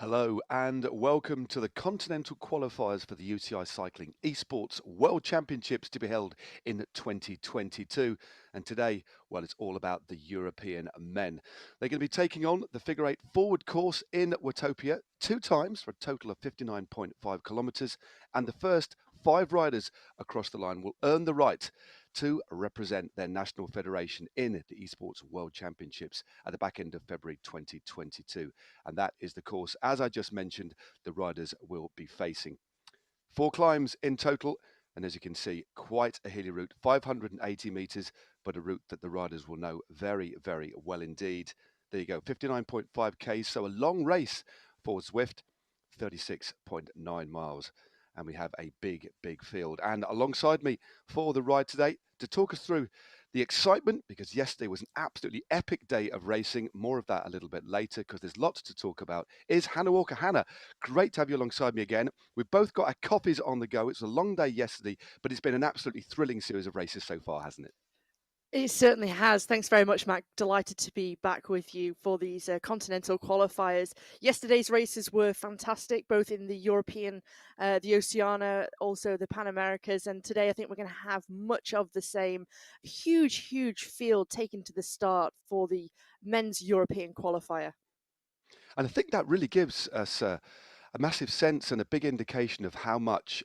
Hello and welcome to the Continental Qualifiers for the UCI Cycling Esports World Championships to be held in 2022. And today, well, it's all about the European men. They're going to be taking on the figure eight forward course in Watopia 2 times for a total of 59.5 kilometres. And the first 5 riders across the line will earn the right to represent their national federation in the Esports World Championships at the back end of February 2022. And that is the course, as I just mentioned, the riders will be facing. 4 climbs in total, and as you can see, quite a hilly route, 580 metres, but a route that the riders will know very, very well indeed. There you go, 59.5 Ks, so a long race for Zwift, 36.9 miles. And we have a big, big field. And alongside me for the ride today to talk us through the excitement, because yesterday was an absolutely epic day of racing. More of that a little bit later, because there's lots to talk about, is Hannah Walker. Hannah, great to have you alongside me again. We've both got our coffees on the go. It's a long day yesterday, but it's been an absolutely thrilling series of races so far, hasn't it? It certainly has. Thanks very much, Matt. Delighted to be back with you for these Continental qualifiers. Yesterday's races were fantastic, both in the European, the Oceania, also the Pan Americas. And today I think we're going to have much of the same. Huge, huge field taken to the start for the men's European qualifier. And I think that really gives us a massive sense and a big indication of how much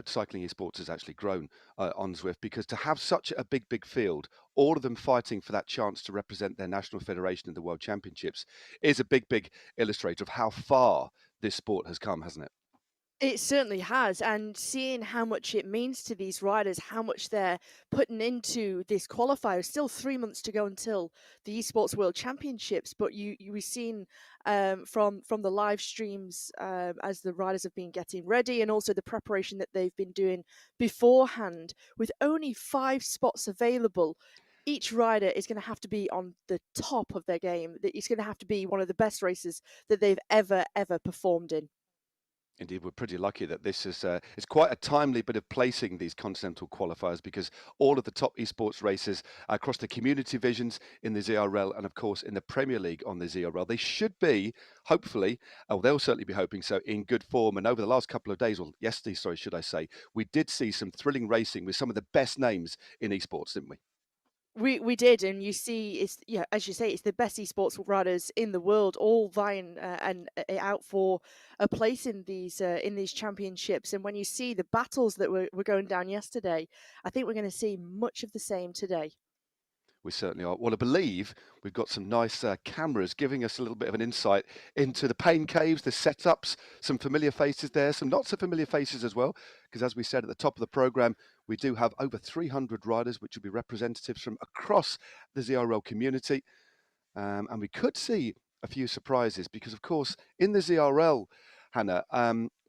cycling esports has actually grown on Zwift, because to have such a big, big field, all of them fighting for that chance to represent their national federation in the World Championships, is a big, big illustrator of how far this sport has come, hasn't it? It certainly has, and seeing how much it means to these riders, how much they're putting into this qualifier. Still 3 months to go until the Esports World Championships, but we've seen from the live streams as the riders have been getting ready, and also the preparation that they've been doing beforehand. With only 5 spots available, each rider is going to have to be on the top of their game. It's going to have to be one of the best races that they've ever performed in. Indeed, we're pretty lucky that this is it's quite a timely bit of placing these continental qualifiers, because all of the top esports races across the community divisions in the ZRL and, of course, in the Premier League on the ZRL, they should be, hopefully, they'll certainly be hoping so, in good form. And over the last couple of days, or yesterday, sorry, should I say, we did see some thrilling racing with some of the best names in esports, didn't we? We did, and you see, it's as you say, it's the best esports riders in the world, all vying and out for a place in these championships. And when you see the battles that were going down yesterday, I think we're going to see much of the same today. We certainly are. Well, I believe we've got some nice cameras giving us a little bit of an insight into the pain caves, the setups, some familiar faces there, some not so familiar faces as well, because as we said at the top of the programme, we do have over 300 riders, which will be representatives from across the ZRL community. And we could see a few surprises, because, of course, in the ZRL, Hannah,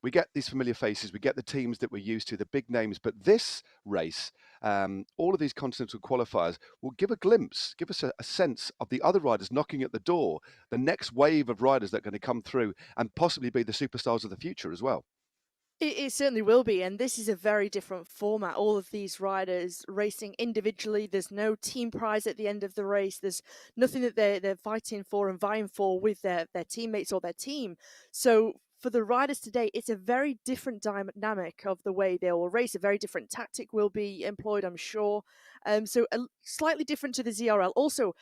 we get these familiar faces, we get the teams that we're used to, the big names, but this race, all of these continental qualifiers will give a glimpse, give us a sense of the other riders knocking at the door, the next wave of riders that are going to come through and possibly be the superstars of the future as well. It certainly will be, and this is a very different format. All of these riders racing individually. There's no team prize at the end of the race. There's nothing that they're fighting for and vying for with their teammates or their team. So for the riders today, it's a very different dynamic of the way they will race. A very different tactic will be employed, I'm sure. So slightly different to the ZRL. Also,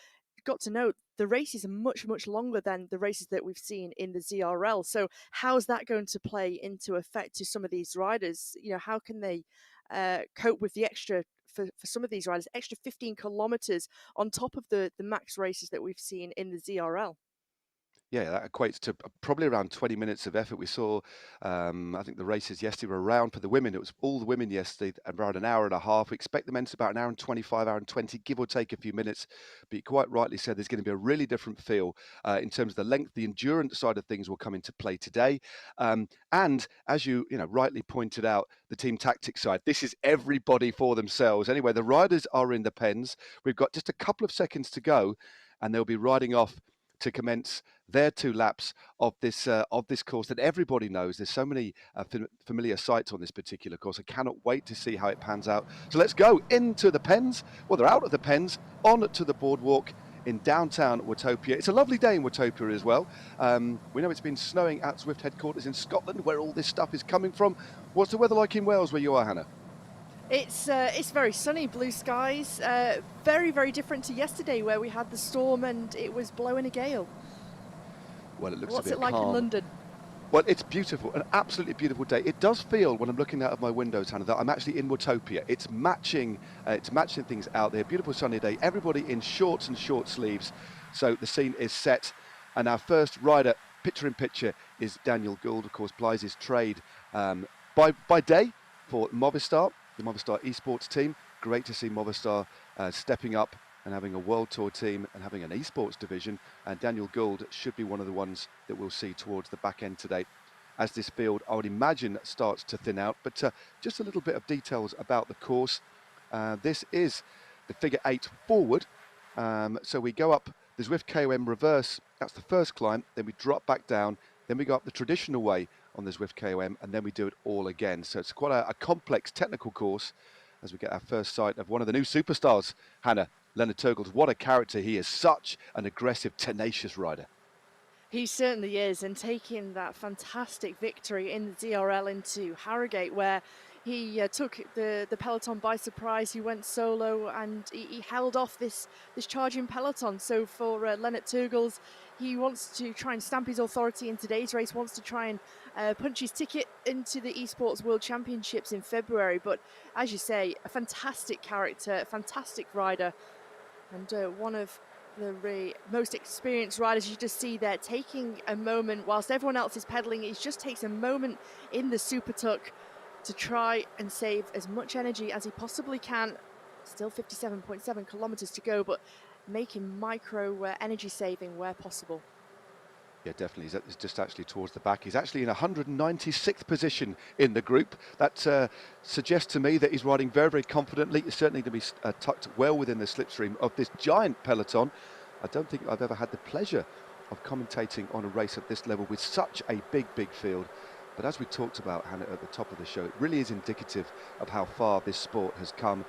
got to note the races are much longer than the races that we've seen in the ZRL. So how's that going to play into effect to some of these riders? How can they cope with the extra for some of these riders, extra 15 kilometers on top of the max races that we've seen in the ZRL? Yeah, that equates to probably around 20 minutes of effort. We saw, I think the races yesterday were around, for the women, it was all the women yesterday, around an hour and a half. We expect the men to about an hour and 25, hour and 20, give or take a few minutes. But you quite rightly said there's going to be a really different feel in terms of the length. The endurance side of things will come into play today. And as you rightly pointed out, the team tactics side, this is everybody for themselves. Anyway, the riders are in the pens. We've got just a couple of seconds to go, and they'll be riding off to commence their 2 laps of this course that everybody knows. There's so many familiar sights on this particular course. I cannot wait to see how it pans out. So let's go into the pens. Well, they're out of the pens, on to the boardwalk in downtown Watopia. It's a lovely day in Watopia as well. We know it's been snowing at Zwift headquarters in Scotland, where all this stuff is coming from. What's the weather like in Wales, where you are, Hannah? It's very sunny, blue skies. Very, very different to yesterday, where we had the storm and it was blowing a gale. Well, it looks What's a bit it like calm. in London? Well, it's beautiful, an absolutely beautiful day. It does feel, when I'm looking out of my windows, Hannah, that I'm actually in Watopia. It's matching things out there. Beautiful sunny day. Everybody in shorts and short sleeves. So the scene is set. And our first rider, picture in picture, is Daniel Gould. Of course, plies his trade by day for Movistar, the Movistar Esports team. Great to see Movistar stepping up and having a world tour team and having an esports division, and Daniel Gould should be one of the ones that we'll see towards the back end today as this field, I would imagine, starts to thin out. But just a little bit of details about the course. This is the figure 8 forward, so we go up the Zwift KOM reverse, that's the first climb, then we drop back down, then we go up the traditional way on the Zwift KOM, and then we do it all again. So it's quite a complex technical course as we get our first sight of one of the new superstars, Hannah, Leonard Turgles. What a character he is, such an aggressive, tenacious rider. He certainly is, and taking that fantastic victory in the DRL into Harrogate, where he took the peloton by surprise. He went solo and he held off this charging peloton. So for Leonard Turgles, he wants to try and stamp his authority in today's race, wants to try and punch his ticket into the Esports World Championships in February. But as you say, a fantastic character, a fantastic rider, and one of the most experienced riders. You just see there taking a moment whilst everyone else is pedaling. He just takes a moment in the super tuck to try and save as much energy as he possibly can. Still 57.7 kilometers to go, but making micro energy saving where possible. Yeah, definitely. He's just actually towards the back. He's actually in 196th position in the group. That suggests to me that he's riding very, very confidently. He's certainly going to be tucked well within the slipstream of this giant peloton. I don't think I've ever had the pleasure of commentating on a race at this level with such a big, big field. But as we talked about, Hannah, at the top of the show, it really is indicative of how far this sport has come.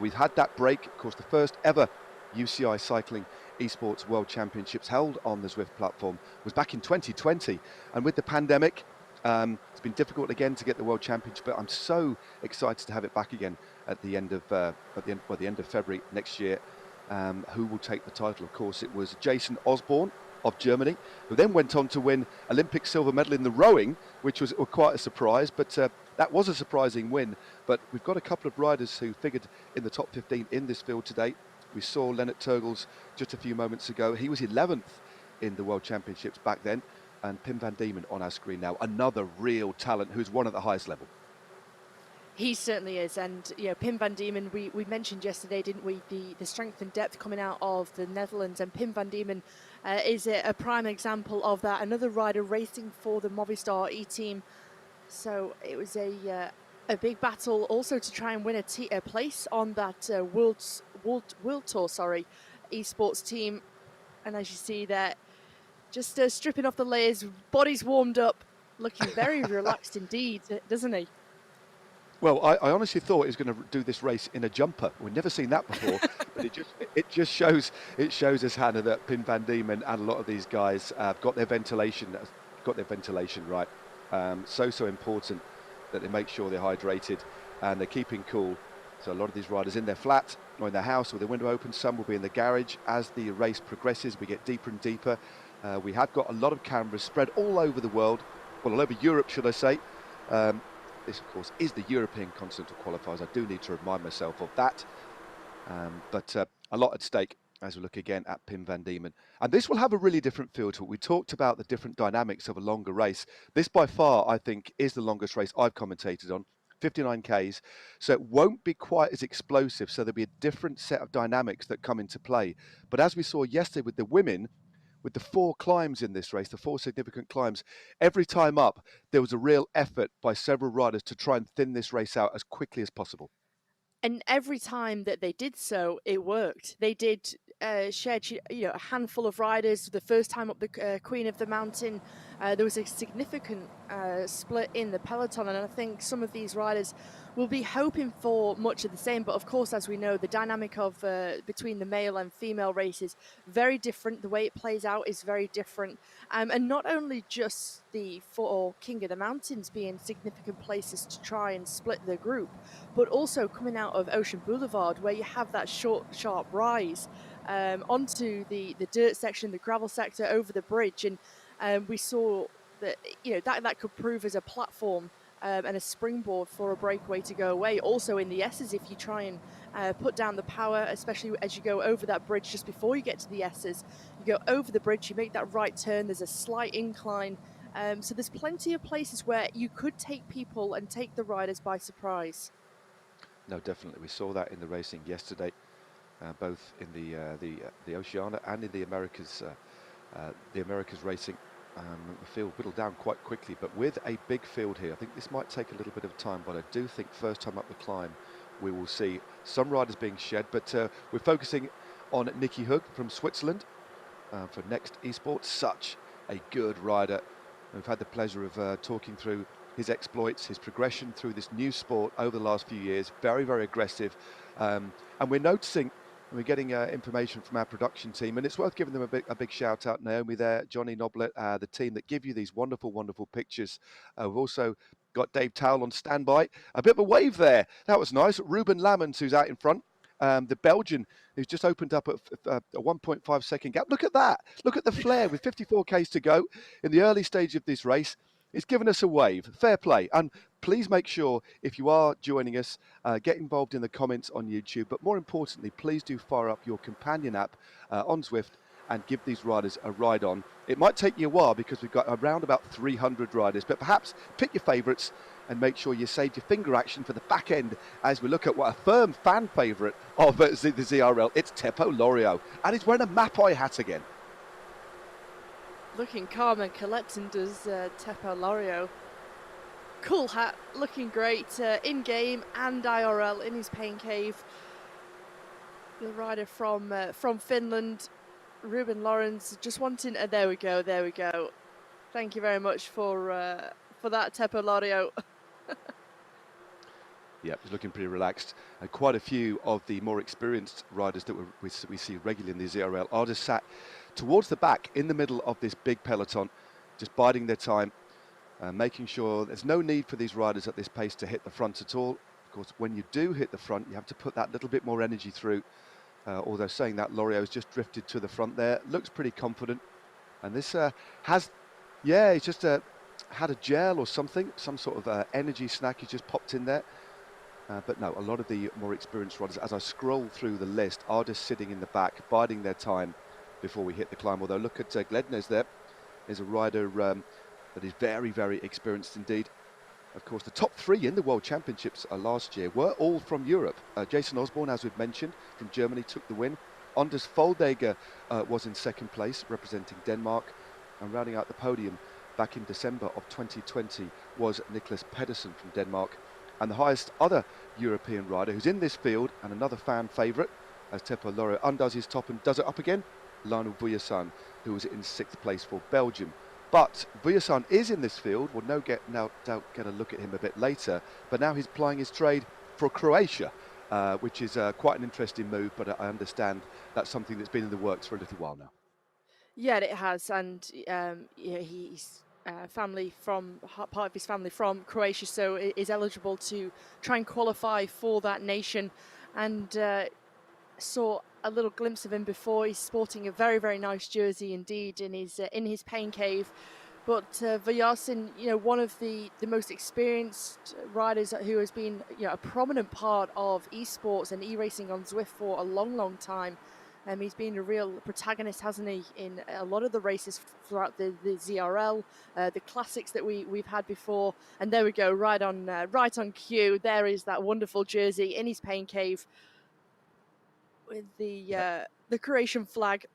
We've had that break, of course, the first ever UCI Cycling Esports World Championships held on the Zwift platform was back in 2020, and with the pandemic, it's been difficult again to get the World Championship. But I'm so excited to have it back again at the end of the end of February next year. Who will take the title? Of course, it was Jason Osborne of Germany, who then went on to win Olympic silver medal in the rowing, which was quite a surprise. But that was a surprising win. But we've got a couple of riders who figured in the top 15 in this field today. We saw Leonard Turgles just a few moments ago. He was 11th in the World Championships back then. And Pim van Diemen on our screen now, another real talent who's won at the highest level. He certainly is, and Pim van Diemen, we mentioned yesterday, didn't we, the strength and depth coming out of the Netherlands, and Pim van Diemen is a prime example of that. Another rider racing for the Movistar E-team, so it was a big battle also to try and win a place on that World Tour, esports team. And as you see there, just stripping off the layers, body's warmed up, looking very relaxed indeed, doesn't he? Well, I honestly thought he was going to do this race in a jumper. We've never seen that before, but it just shows us, Hannah, that Pim van Diemen and a lot of these guys have got their ventilation right. So important that they make sure they're hydrated and they're keeping cool. So a lot of these riders in their flat or in their house with their window open. Some will be in the garage. As the race progresses, we get deeper and deeper. We have got a lot of cameras spread all over the world, well, all over Europe, should I say. This, of course, is the European Continental Qualifiers. I do need to remind myself of that. But a lot at stake as we look again at Pim van Diemen. And this will have a really different feel to it. We talked about the different dynamics of a longer race. This, by far, I think, is the longest race I've commentated on, 59 Ks. So it won't be quite as explosive. So there'll be a different set of dynamics that come into play. But as we saw yesterday with the women, with the 4 climbs in this race, the 4 significant climbs, every time up, there was a real effort by several riders to try and thin this race out as quickly as possible. And every time that they did so, it worked. They did shared, a handful of riders. The first time up the Queen of the Mountain, there was a significant split in the peloton, and I think some of these riders will be hoping for much of the same. But of course, as we know, the dynamic of between the male and female races very different. The way it plays out is very different, and not only just the four King of the Mountains being significant places to try and split the group, but also coming out of Ocean Boulevard, where you have that short, sharp rise onto the dirt section, the gravel sector, over the bridge, and we saw that that could prove as a platform and a springboard for a breakaway to go away. Also in the S's, if you try and put down the power, especially as you go over that bridge just before you get to the S's, you go over the bridge, you make that right turn, there's a slight incline. So there's plenty of places where you could take people and take the riders by surprise. No, definitely. We saw that in the racing yesterday, both in the Oceania and in the Americas racing. The field whittled down quite quickly, but with a big field here, I think this might take a little bit of time, but I do think first time up the climb, we will see some riders being shed, but we're focusing on Nicky Hug from Switzerland for Next Esports. Such a good rider. We've had the pleasure of talking through his exploits, his progression through this new sport over the last few years. Very, very aggressive. And we're noticing, we're getting information from our production team, and it's worth giving them a big shout out. Naomi there, Johnny Noblet, the team that give you these wonderful, wonderful pictures. We've also got Dave Towell on standby. A bit of a wave there. That was nice. Ruben Lammens, who's out in front. The Belgian, who's just opened up a 1.5 second gap. Look at that. Look at the flare with 54 Ks to go in the early stage of this race. It's given us a wave. Fair play. And please make sure, if you are joining us, get involved in the comments on YouTube. But more importantly, please do fire up your companion app on Zwift and give these riders a ride on. It might take you a while because we've got around about 300 riders, but perhaps pick your favourites and make sure you save your finger action for the back end as we look at what a firm fan favourite of the ZRL. It's Teppo Lorio, and he's wearing a Mapai hat again. Looking calm and collecting does Teppo Lorio. Cool hat, looking great in game and IRL in his pain cave. The rider from Finland, Ruben Lawrence, just wanting. There we go. Thank you very much for that, Teppo Lorio. Yeah, he's looking pretty relaxed. And quite a few of the more experienced riders that we see regularly in the ZRL are just sat towards the back in the middle of this big peloton, just biding their time, making sure there's no need for these riders at this pace to hit the front at all. Of course, when you do hit the front, you have to put that little bit more energy through. Although saying that, Lorio's just drifted to the front there, looks pretty confident. And this he's just had a gel or something, some sort of energy snack he's just popped in there. But no, a lot of the more experienced riders, as I scroll through the list, are just sitting in the back, biding their time before we hit the climb. Although look at Glednes there. There's a rider that is very, very experienced indeed. Of course, the top three in the World Championships last year were all from Europe. Jason Osborne, as we've mentioned, from Germany, took the win. Anders Foldager was in second place, representing Denmark. And rounding out the podium back in December of 2020 was Nicholas Pedersen from Denmark. And the highest other European rider who's in this field, and another fan favourite, as Teppo Lorio undoes his top and does it up again, Lionel Vujasan, who was in sixth place for Belgium. But Vujasan is in this field. We'll no doubt get a look at him a bit later. But now he's plying his trade for Croatia, which is quite an interesting move. But I understand that's something that's been in the works for a little while now. Yeah, it has, and he's part of his family from Croatia, so is eligible to try and qualify for that nation. And saw a little glimpse of him before. He's sporting a very, very nice jersey indeed in his pain cave. But Vujasan, one of the most experienced riders who has been a prominent part of esports and e-racing on Zwift for a long, long time. He's been a real protagonist, hasn't he, in a lot of the races throughout the ZRL, the classics that we've had before. And there we go, right on cue. There is that wonderful jersey in his pain cave with the Croatian flag.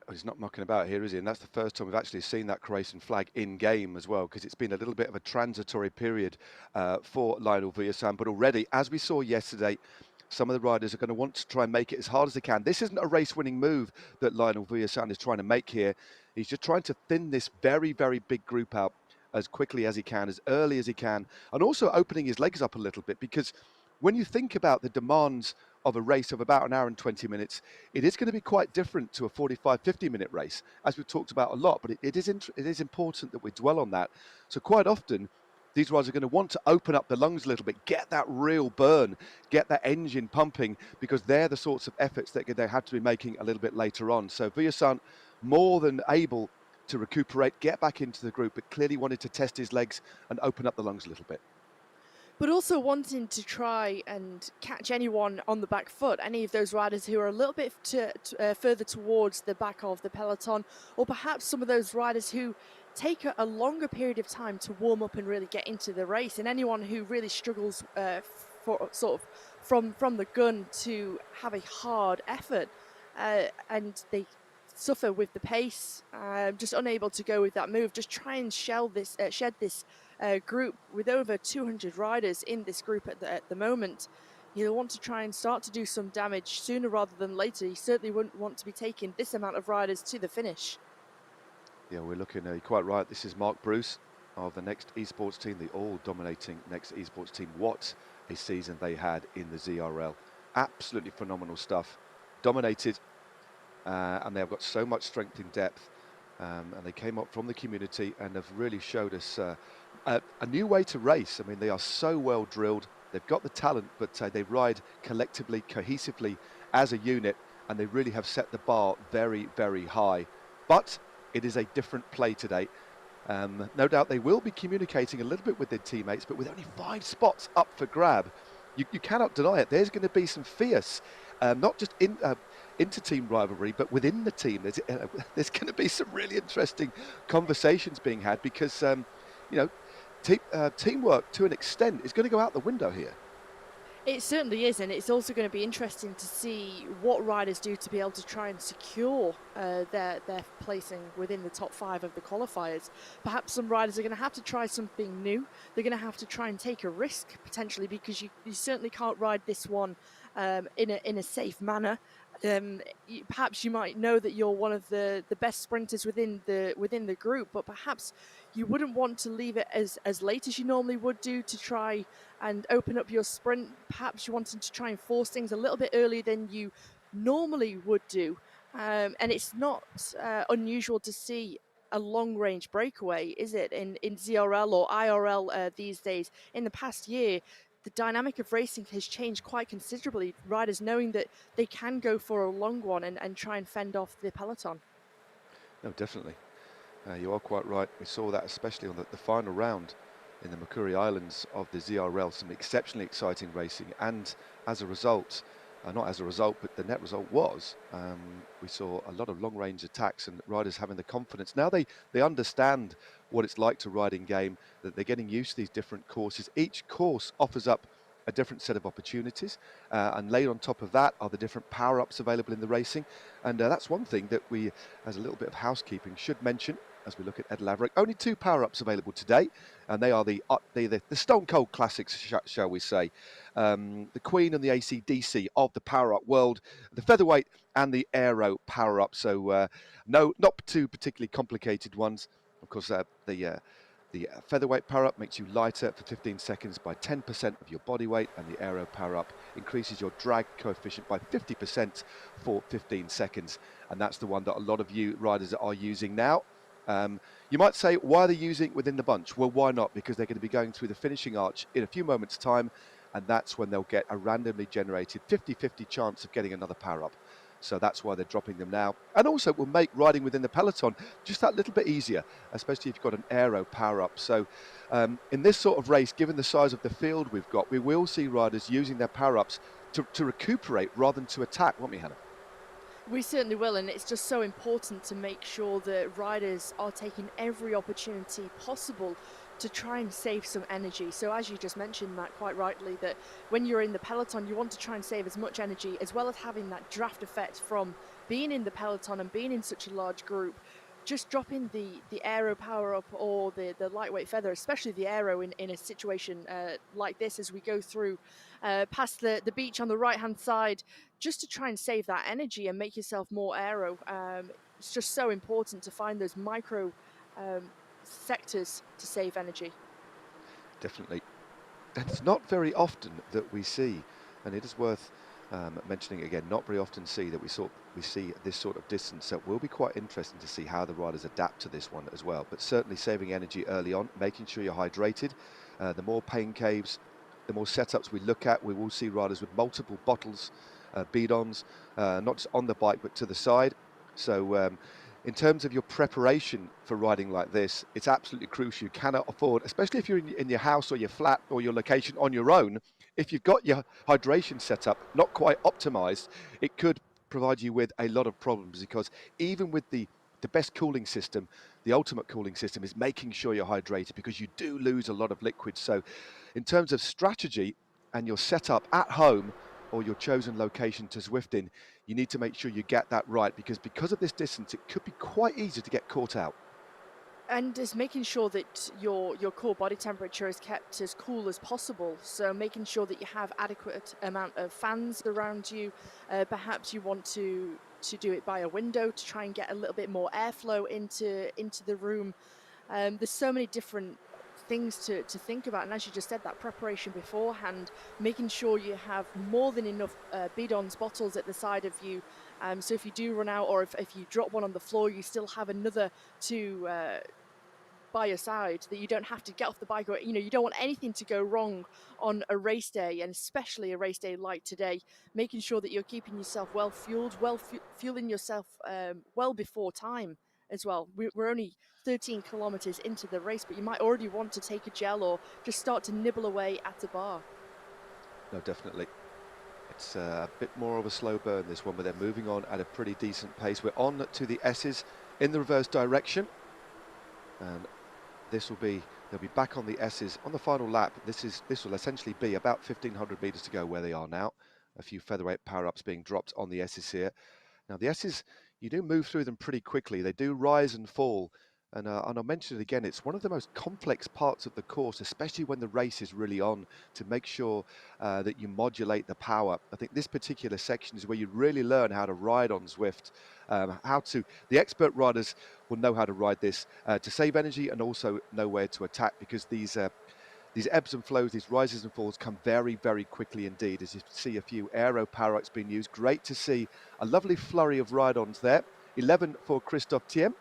Oh, he's not mucking about here, is he? And that's the first time we've actually seen that Croatian flag in game as well, because it's been a little bit of a transitory period for Lionel Vujasan. But already, as we saw yesterday, some of the riders are going to want to try and make it as hard as they can. This isn't a race-winning move that Lionel Vujasan is trying to make here. He's just trying to thin this very, very big group out as quickly as he can, as early as he can, and also opening his legs up a little bit, because when you think about the demands of a race of about an hour and 20 minutes, it is going to be quite different to a 45, 50-minute race, as we've talked about a lot, but it is important that we dwell on that. So quite often, these riders are going to want to open up the lungs a little bit, get that real burn, get that engine pumping, because they're the sorts of efforts that they had to be making a little bit later on. So Vujasan, more than able to recuperate, get back into the group, but clearly wanted to test his legs and open up the lungs a little bit. But also wanting to try and catch anyone on the back foot, any of those riders who are a little bit further towards the back of the peloton, or perhaps some of those riders who take a longer period of time to warm up and really get into the race, and anyone who really struggles for sort of from the gun to have a hard effort, and they suffer with the pace, just unable to go with that move. Just try and shed this group with over 200 riders in this group at the moment. You'll want to try and start to do some damage sooner rather than later. You certainly wouldn't want to be taking this amount of riders to the finish. Yeah, we're looking, you're quite right. This is Mark Bruce of the Next Esports team, the all-dominating Next Esports team. What a season they had in the ZRL. Absolutely phenomenal stuff. Dominated, and they've got so much strength in depth. And they came up from the community and have really showed us a new way to race. I mean, they are so well drilled. They've got the talent, but they ride collectively, cohesively as a unit, and they really have set the bar very, very high. But it is a different play today. No doubt they will be communicating a little bit with their teammates, but with only 5 spots up for grab, you cannot deny it. There's going to be some fierce, not just inter-team rivalry, but within the team, there's going to be some really interesting conversations being had, because teamwork to an extent is going to go out the window here. It certainly is, and it's also going to be interesting to see what riders do to be able to try and secure their placing within the top 5 of the qualifiers. Perhaps some riders are going to have to try something new. They're going to have to try and take a risk potentially, because you certainly can't ride this one in a safe manner. Perhaps you might know that you're one of the best sprinters within the group, but perhaps you wouldn't want to leave it as late as you normally would do to try and open up your sprint. Perhaps you wanted to try and force things a little bit earlier than you normally would do. And it's not unusual to see a long-range breakaway, is it, in ZRL or IRL these days? In the past year, the dynamic of racing has changed quite considerably. Riders knowing that they can go for a long one and try and fend off the peloton. No, definitely. You are quite right. We saw that especially on the final round in the Makuri Islands of the ZRL, some exceptionally exciting racing, and as a result, not as a result, but the net result was, we saw a lot of long-range attacks and riders having the confidence. Now they understand what it's like to ride in game, that they're getting used to these different courses. Each course offers up a different set of opportunities, and laid on top of that are the different power-ups available in the racing. And that's one thing that we, as a little bit of housekeeping, should mention as we look at Ed Laverick. Only 2 power-ups available today, and they are the Stone Cold Classics, shall we say. The Queen and the AC/DC of the power-up world, the Featherweight and the Aero power-up. So no, not 2 particularly complicated ones. Of course, the Featherweight power-up makes you lighter for 15 seconds by 10% of your body weight, and the Aero power-up increases your drag coefficient by 50% for 15 seconds. And that's the one that a lot of you riders are using now. You might say, why are they using it within the bunch? Well, why not? Because they're going to be going through the finishing arch in a few moments' time, and that's when they'll get a randomly generated 50-50 chance of getting another power-up. So that's why they're dropping them now. And also it will make riding within the peloton just that little bit easier, especially if you've got an Aero power-up. So in this sort of race, given the size of the field we've got, we will see riders using their power-ups to recuperate rather than to attack, won't we, Hannah? We certainly will, and it's just so important to make sure that riders are taking every opportunity possible to try and save some energy. So as you just mentioned, Matt, quite rightly, that when you're in the peloton, you want to try and save as much energy, as well as having that draft effect from being in the peloton and being in such a large group. Just dropping the Aero power up or the lightweight feather, especially the Aero in a situation like this as we go through past the beach on the right-hand side, just to try and save that energy and make yourself more aero. It's just so important to find those micro sectors to save energy. Definitely. And it's not very often that we see, and it is worth mentioning again, not very often see that we see this sort of distance. So it will be quite interesting to see how the riders adapt to this one as well. But certainly saving energy early on, making sure you're hydrated. The more pain caves, the more setups we look at, we will see riders with multiple bottles, bidons, not just on the bike but to the side. So in terms of your preparation for riding like this, it's absolutely crucial. You cannot afford, especially if you're in your house or your flat or your location on your own, if you've got your hydration setup not quite optimized, it could provide you with a lot of problems, because even with the best cooling system, the ultimate cooling system is making sure you're hydrated, because you do lose a lot of liquid. So in terms of strategy and your setup at home or your chosen location to Zwift in, you need to make sure you get that right, because of this distance, it could be quite easy to get caught out. And is making sure that your core body temperature is kept as cool as possible. So making sure that you have adequate amount of fans around you. Perhaps you want to do it by a window to try and get a little bit more airflow into the room. There's so many different things to think about, and as you just said, that preparation beforehand, making sure you have more than enough bidons, bottles at the side of you, so if you do run out, or if you drop one on the floor, you still have another to by your side, that you don't have to get off the bike, or you don't want anything to go wrong on a race day, and especially a race day like today. Making sure that you're keeping yourself well fueled, fueling yourself well before time as well. We're only 13 kilometers into the race, but you might already want to take a gel or just start to nibble away at a bar. No, definitely. It's a bit more of a slow burn, this one, but they're moving on at a pretty decent pace. We're on to the S's in the reverse direction, and they'll be back on the S's on the final lap. This will essentially be about 1,500 meters to go where they are now. A few featherweight power-ups being dropped on the S's here. Now the S's, you do move through them pretty quickly. They do rise and fall. And I'll mention it again, it's one of the most complex parts of the course, especially when the race is really on, to make sure that you modulate the power. I think this particular section is where you really learn how to ride on Zwift, the expert riders will know how to ride this to save energy, and also know where to attack, because these ebbs and flows, these rises and falls come very, very quickly indeed. As you see a few aero power-ups being used. Great to see a lovely flurry of ride-ons there. 11 for Christophe Thiem.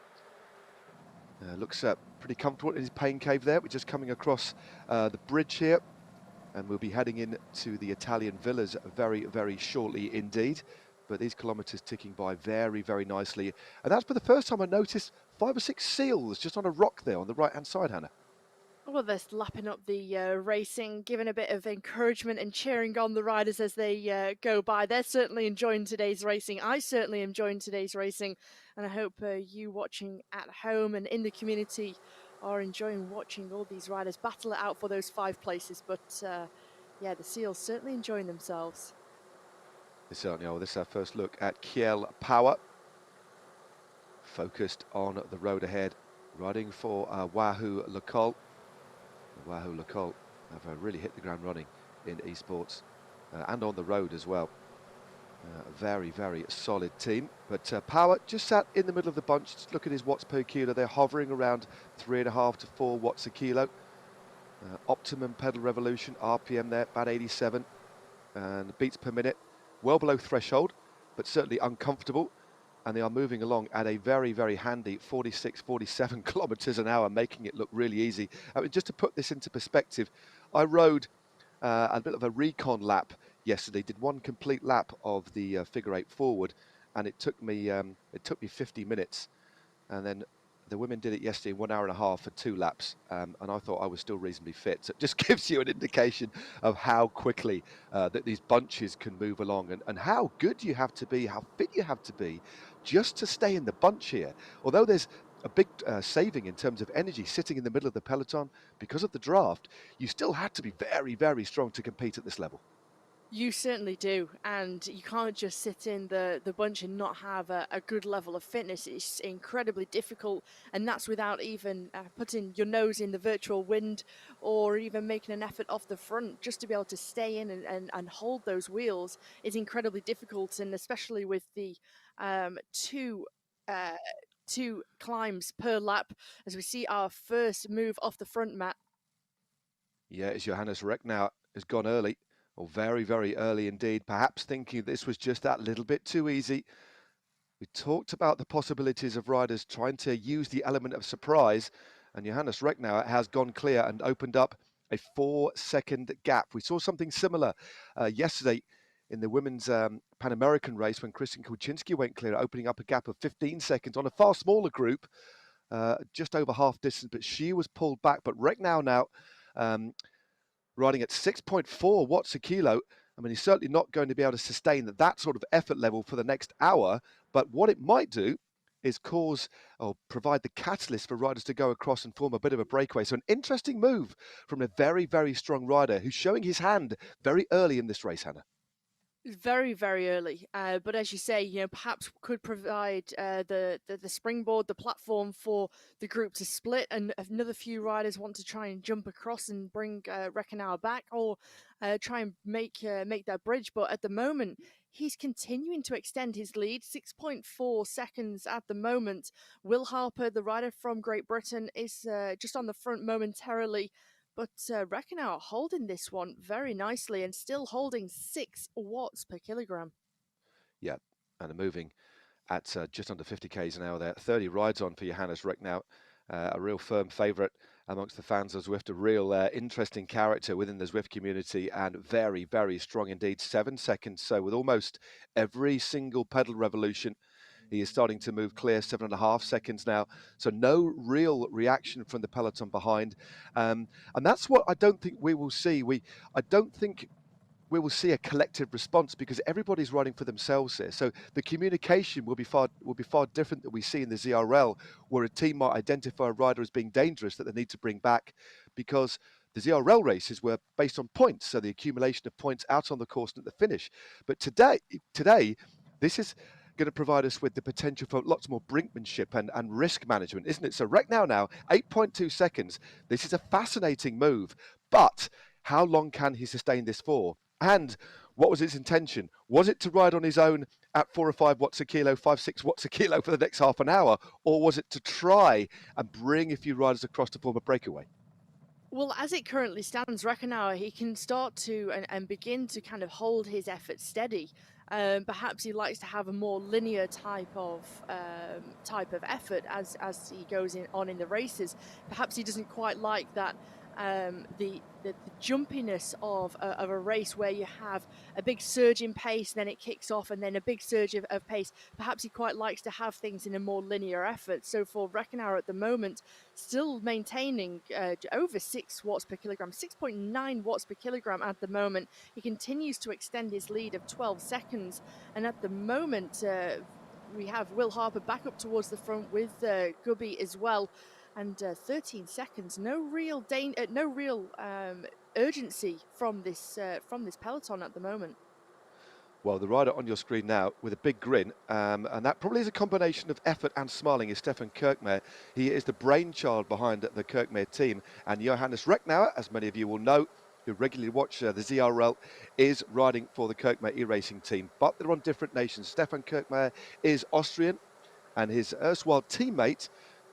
Looks pretty comfortable in his pain cave there. We're just coming across the bridge here, and we'll be heading in to the Italian villas very, very shortly indeed. But these kilometres ticking by very, very nicely. And that's for the first time I noticed 5 or 6 seals just on a rock there on the right-hand side, Hannah. Well, they're lapping up the racing, giving a bit of encouragement and cheering on the riders as they go by. They're certainly enjoying today's racing. I certainly enjoying today's racing, and I hope you watching at home and in the community are enjoying watching all these riders battle it out for those 5 places. But yeah, the Seals certainly enjoying themselves. They certainly are. This is our first look at Kiel Power. Focused on the road ahead, riding for Wahoo Lecol. Wahoo Lecol have really hit the ground running in esports and on the road as well. A very, very solid team. But Power just sat in the middle of the bunch. Just look at his watts per kilo. They're hovering around 3.5 to 4 watts a kilo. Optimum pedal revolution, RPM there, about 87. And beats per minute, well below threshold, but certainly uncomfortable. And they are moving along at a very, very handy 46, 47 kilometers an hour, making it look really easy. I mean, just to put this into perspective, I rode a bit of a recon lap yesterday, did one complete lap of the figure 8 forward, and it took me 50 minutes. And then the women did it yesterday in 1 hour and a half for 2 laps, and I thought I was still reasonably fit. So it just gives you an indication of how quickly that these bunches can move along, and how good you have to be, how fit you have to be just to stay in the bunch here. Although there's a big saving in terms of energy sitting in the middle of the peloton because of the draft, you still had to be very, very strong to compete at this level. You certainly do, and you can't just sit in the bunch and not have a good level of fitness. It's incredibly difficult, and that's without even putting your nose in the virtual wind or even making an effort off the front. Just to be able to stay in and hold those wheels is incredibly difficult, and especially with the two. Uh, Two climbs per lap as we see our first move off the front mat. Yeah, it's Johannes Recknau has gone early, or very, very early indeed, perhaps thinking this was just that little bit too easy. We talked about the possibilities of riders trying to use the element of surprise, and Johannes Recknau has gone clear and opened up a 4-second gap. We saw something similar yesterday in the women's Pan American race when Kristen Kulczynski went clear, opening up a gap of 15 seconds on a far smaller group, just over half distance, but she was pulled back. But Recknau now um, riding at 6.4 watts a kilo. I mean, he's certainly not going to be able to sustain that sort of effort level for the next hour. But what it might do is cause or provide the catalyst for riders to go across and form a bit of a breakaway. So an interesting move from a very, very strong rider who's showing his hand very early in this race, Hannah. Very, very early, but as you say, perhaps could provide the springboard, the platform for the group to split, and another few riders want to try and jump across and bring Reckenauer back, or try and make that bridge. But at the moment, he's continuing to extend his lead, 6.4 seconds at the moment. Will Harper, the rider from Great Britain, is just on the front momentarily. But Reckenauer holding this one very nicely and still holding 6 watts per kilogram. Yeah, and moving at just under 50 k's an hour there. 30 rides on for Johannes Recknau, a real firm favourite amongst the fans of Zwift, a real interesting character within the Zwift community, and very, very strong indeed. 7 seconds. So with almost every single pedal revolution, he is starting to move clear, 7.5 seconds now. So no real reaction from the peloton behind. And that's what I don't think we will see. I don't think we will see a collective response because everybody's riding for themselves here. So the communication will be far different than we see in the ZRL, where a team might identify a rider as being dangerous that they need to bring back, because the ZRL races were based on points, so the accumulation of points out on the course and at the finish. But today, this is going to provide us with the potential for lots more brinkmanship and risk management, isn't it? So right now, 8.2 seconds. This is a fascinating move, but how long can he sustain this for? And what was its intention? Was it to ride on his own at 4 or 5 watts a kilo, 5, 6 watts a kilo for the next half an hour? Or was it to try and bring a few riders across to form a breakaway? Well, as it currently stands, Reckenauer, he can start to and begin to kind of hold his effort steady. Perhaps he likes to have a more linear type of effort as he goes on in the races. Perhaps he doesn't quite like that the jumpiness of a race where you have a big surge in pace, then it kicks off, and then a big surge of pace. Perhaps he quite likes to have things in a more linear effort. So for Reckenauer at the moment, still maintaining over 6 watts per kilogram, 6.9 watts per kilogram at the moment. He continues to extend his lead of 12 seconds. And at the moment, we have Will Harper back up towards the front with Gubby as well. And 13 seconds, no real urgency from this peloton at the moment. Well, the rider on your screen now with a big grin, and that probably is a combination of effort and smiling, is Stefan Kirkman. He is the brainchild behind the Kirkman team, and Johannes Recknauer, as many of you will know, who regularly watch the ZRL, is riding for the Kirkman e-racing team, but they're on different nations. Stefan Kirkman is Austrian, and his erstwhile teammate,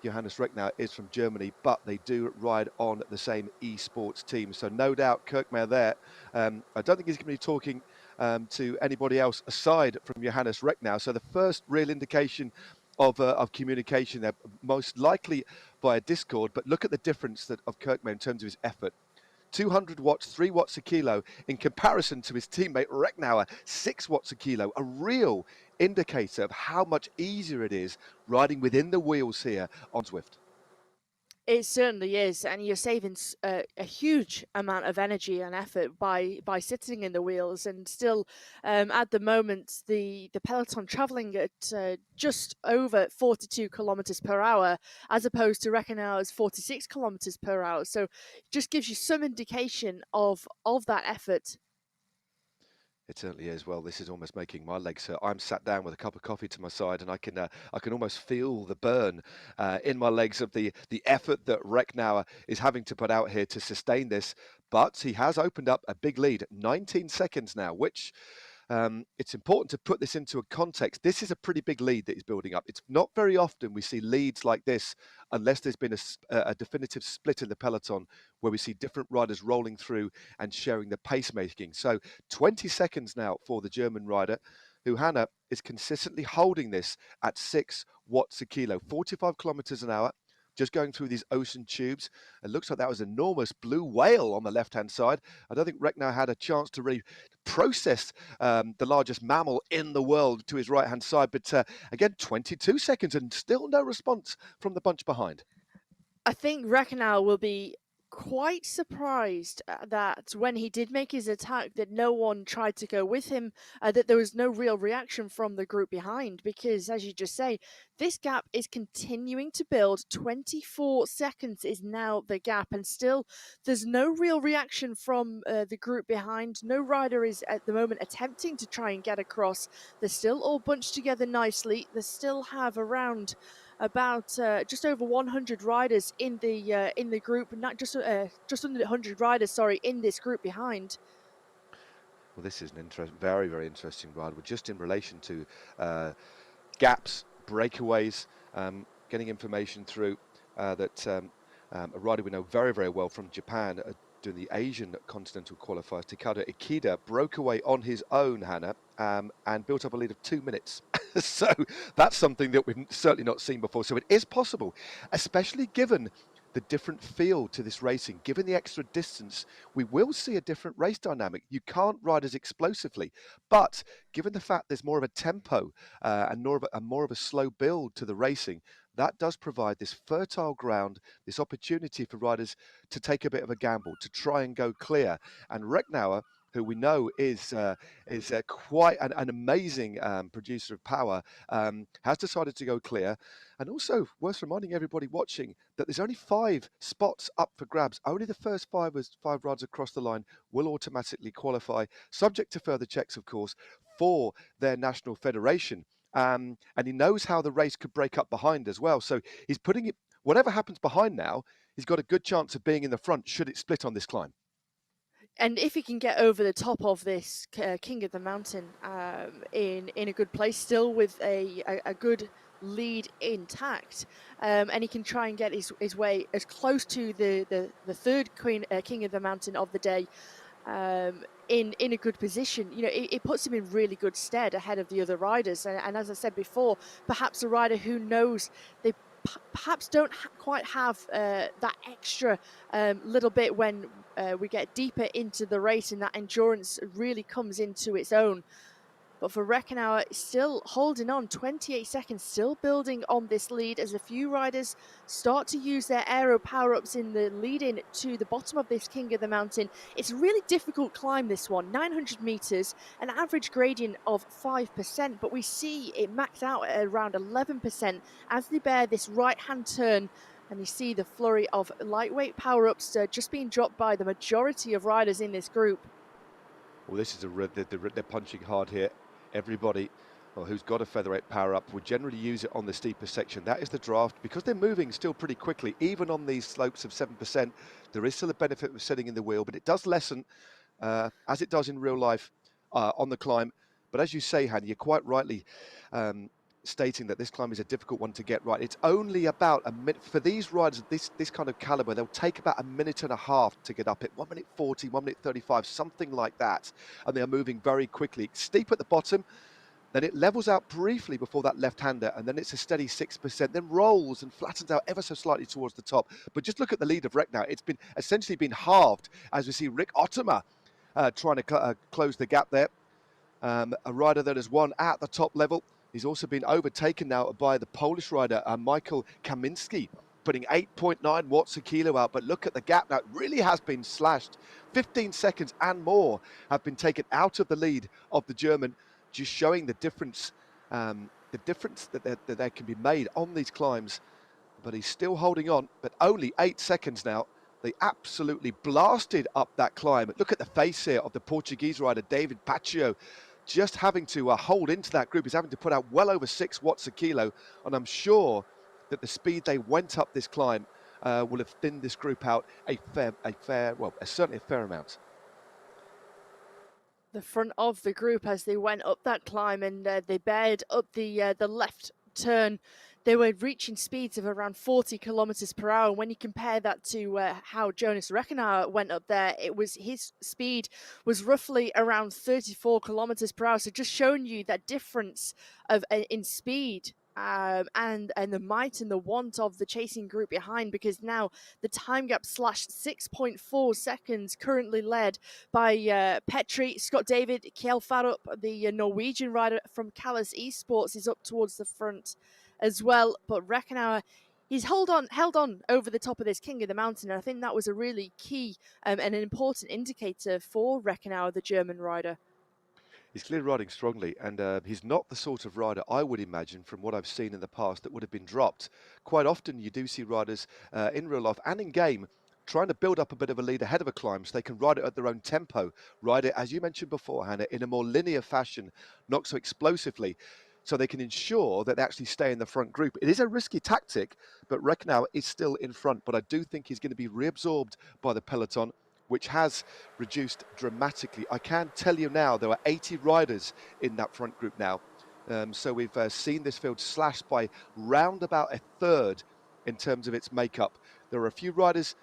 Johannes Recknauer, is from Germany, but they do ride on the same esports team. So no doubt Kirkman there. I don't think he's going to be talking to anybody else aside from Johannes Recknauer. So the first real indication of communication there, most likely via Discord. But look at the difference of Kirkman in terms of his effort. 200 watts, 3 watts a kilo, in comparison to his teammate Recknauer, 6 watts a kilo. A real indicator of how much easier it is riding within the wheels here on Zwift. It certainly is, and you're saving a huge amount of energy and effort by sitting in the wheels. And still, at the moment, the peloton travelling at just over 42 kilometers per hour, as opposed to Reckenauer's 46 kilometers per hour. So, just gives you some indication of that effort. It certainly is. Well, this is almost making my legs hurt. I'm sat down with a cup of coffee to my side, and I can almost feel the burn in my legs of the effort that Recknauer is having to put out here to sustain this. But he has opened up a big lead, 19 seconds now, which it's important to put this into a context. This is a pretty big lead that he's building up. It's not very often we see leads like this, unless there's been a definitive split in the peloton where we see different riders rolling through and sharing the pacemaking. So 20 seconds now for the German rider, who Hannah is consistently holding this at 6 watts a kilo, 45 kilometers an hour. Just going through these ocean tubes. It looks like that was an enormous blue whale on the left-hand side. I don't think Recknauer had a chance to really process the largest mammal in the world to his right-hand side. But again, 22 seconds and still no response from the bunch behind. I think Recknauer will be quite surprised that when he did make his attack that no one tried to go with him, that there was no real reaction from the group behind, because as you just say, this gap is continuing to build. 24 seconds is now the gap, and still there's no real reaction from the group behind. No rider is at the moment attempting to try and get across. They're still all bunched together nicely. They still have around about just over 100 riders in the group, not just under 100 riders, sorry, in this group behind. Well, this is an very, very interesting ride. We're just in relation to gaps, breakaways, getting information through that a rider we know very, very well from Japan doing the Asian Continental Qualifiers, Takada Ikeda, broke away on his own, Hannah, and built up a lead of 2 minutes. So that's something that we've certainly not seen before. So it is possible, especially given the different feel to this racing, given the extra distance, we will see a different race dynamic. You can't ride as explosively, but given the fact there's more of a tempo and more of a slow build to the racing, that does provide this fertile ground, this opportunity for riders to take a bit of a gamble, to try and go clear. And Recknauer, who we know is quite an amazing producer of power, has decided to go clear. And also worth reminding everybody watching that there's only 5 spots up for grabs. Only the first 5 riders across the line will automatically qualify, subject to further checks, of course, for their national federation. And he knows how the race could break up behind as well. So he's putting it, whatever happens behind now, he's got a good chance of being in the front should it split on this climb. And if he can get over the top of this King of the Mountain in a good place, still with a good lead intact, and he can try and get his way as close to the third King of the Mountain of the day, in a good position, you know, it puts him in really good stead ahead of the other riders. And as I said before, perhaps a rider who knows they perhaps don't quite have that extra little bit when we get deeper into the race and that endurance really comes into its own. But for Recknauer, still holding on, 28 seconds, still building on this lead as a few riders start to use their aero power-ups in the lead-in to the bottom of this King of the Mountain. It's a really difficult climb, this one, 900 meters, an average gradient of 5%, but we see it max out at around 11% as they bear this right-hand turn. And you see the flurry of lightweight power-ups just being dropped by the majority of riders in this group. Well, this is they're punching hard here. Everybody who's got a featherweight power up would generally use it on the steeper section. That is the draft. Because they're moving still pretty quickly, even on these slopes of 7%, there is still a benefit of sitting in the wheel, but it does lessen, as it does in real life, on the climb. But as you say, Hannah, you're quite rightly stating that this climb is a difficult one to get right. It's only about a minute for these riders of this kind of caliber. They'll take about a minute and a half to get up it. 1 minute 40, 1 minute 35, something like that. And they are moving very quickly. Steep at the bottom, then it levels out briefly before that left-hander, and then it's a steady 6%, then rolls and flattens out ever so slightly towards the top. But just look at the lead of Recknauer. It's been essentially been halved as we see Rick Ottomer trying to close the gap there. A rider that has won at the top level. He's also been overtaken now by the Polish rider, Michael Kaminski, putting 8.9 watts a kilo out. But look at the gap now. It really has been slashed. 15 seconds and more have been taken out of the lead of the German, just showing the difference that there can be made on these climbs. But he's still holding on, but only 8 seconds now They absolutely blasted up that climb. Look at the face here of the Portuguese rider, David Pacio, just having to hold into that group. He's having to put out well over 6 watts a kilo. And I'm sure that the speed they went up this climb will have thinned this group out certainly a fair amount. The front of the group as they went up that climb, and they bared up the left turn. They were reaching speeds of around 40 kilometers per hour. When you compare that to how Jonas Reckenauer went up there, his speed was roughly around 34 kilometers per hour. So just showing you that difference of in speed. And the might and the want of the chasing group behind, because now the time gap slashed 6.4 seconds, currently led by Petri. Scott David Kjellfarup, the Norwegian rider from Callis Esports, is up towards the front as well. But Reckenauer, he's held on over the top of this King of the Mountain, and I think that was a really key and an important indicator for Reckenauer, the German rider. He's clearly riding strongly, and he's not the sort of rider I would imagine from what I've seen in the past that would have been dropped. Quite often you do see riders in real life and in game trying to build up a bit of a lead ahead of a climb so they can ride it at their own tempo, ride it, as you mentioned before, Hannah, in a more linear fashion, not so explosively, so they can ensure that they actually stay in the front group. It is a risky tactic, but Reckenauer is still in front, but I do think he's going to be reabsorbed by the peloton, which has reduced dramatically. I can tell you now there are 80 riders in that front group now. So we've seen this field slashed by round about a third in terms of its makeup. There are a few riders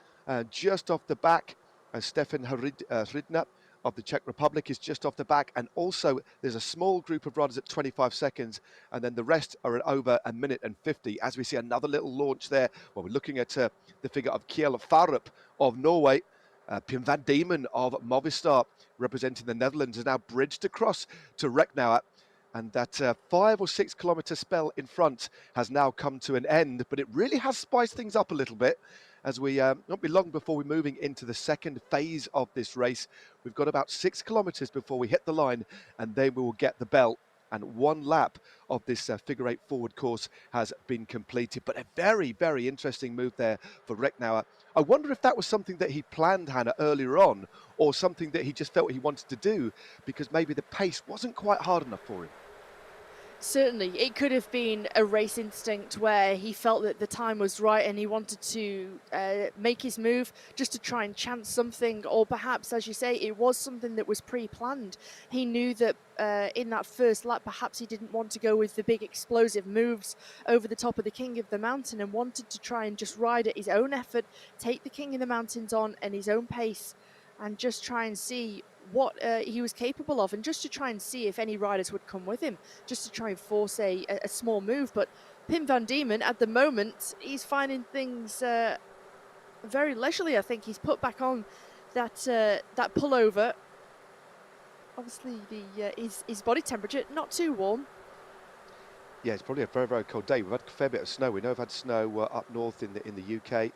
just off the back. Stefan Hridna of the Czech Republic is just off the back, and also there's a small group of riders at 25 seconds, and then the rest are at over a minute and 50 as we see another little launch there. Well, we're looking at the figure of Kjellfarup of Norway. Pim van Diemen of Movistar, representing the Netherlands, is now bridged across to Reckenauer, and that 5 or 6 kilometre spell in front has now come to an end, but it really has spiced things up a little bit as we not be long before we're moving into the second phase of this race. We've got about 6 kilometres before we hit the line, and then we will get the bell. And one lap of this figure 8 forward course has been completed. But a very, very interesting move there for Reckenauer. I wonder if that was something that he planned, Hannah, earlier on, or something that he just felt he wanted to do because maybe the pace wasn't quite hard enough for him. Certainly, it could have been a race instinct where he felt that the time was right and he wanted to make his move just to try and chance something, or perhaps, as you say, it was something that was pre-planned. He knew that in that first lap, perhaps he didn't want to go with the big explosive moves over the top of the King of the Mountain and wanted to try and just ride at his own effort, take the King of the Mountains on at his own pace, and just try and see what he was capable of, and just to try and see if any riders would come with him, just to try and force a small move. But Pim van Diemen, at the moment, he's finding things very leisurely. I think he's put back on that pullover. Obviously, his body temperature not too warm. Yeah, it's probably a very, very cold day. We've had a fair bit of snow. We know we've had snow up north in the UK,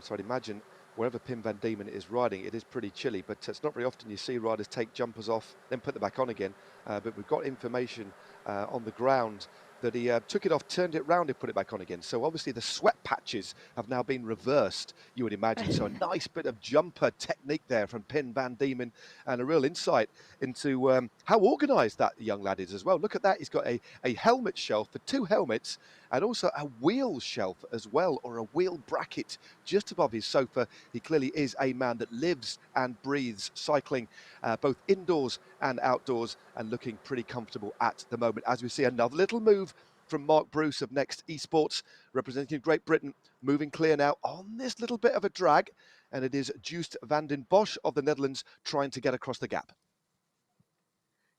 so I'd imagine wherever Pim van Diemen is riding, it is pretty chilly, but it's not very often you see riders take jumpers off, then put them back on again. But we've got information on the ground that he took it off, turned it round and put it back on again. So obviously the sweat patches have now been reversed, you would imagine. So a nice bit of jumper technique there from Pim van Diemen, and a real insight into how organised that young lad is as well. Look at that, he's got a helmet shelf for 2 helmets, and also a wheel shelf as well, or a wheel bracket just above his sofa. He clearly is a man that lives and breathes cycling, both indoors and outdoors, and looking pretty comfortable at the moment. As we see another little move from Mark Bruce of Next Esports, representing Great Britain, moving clear now on this little bit of a drag, and it is Joost van den Bosch of the Netherlands trying to get across the gap.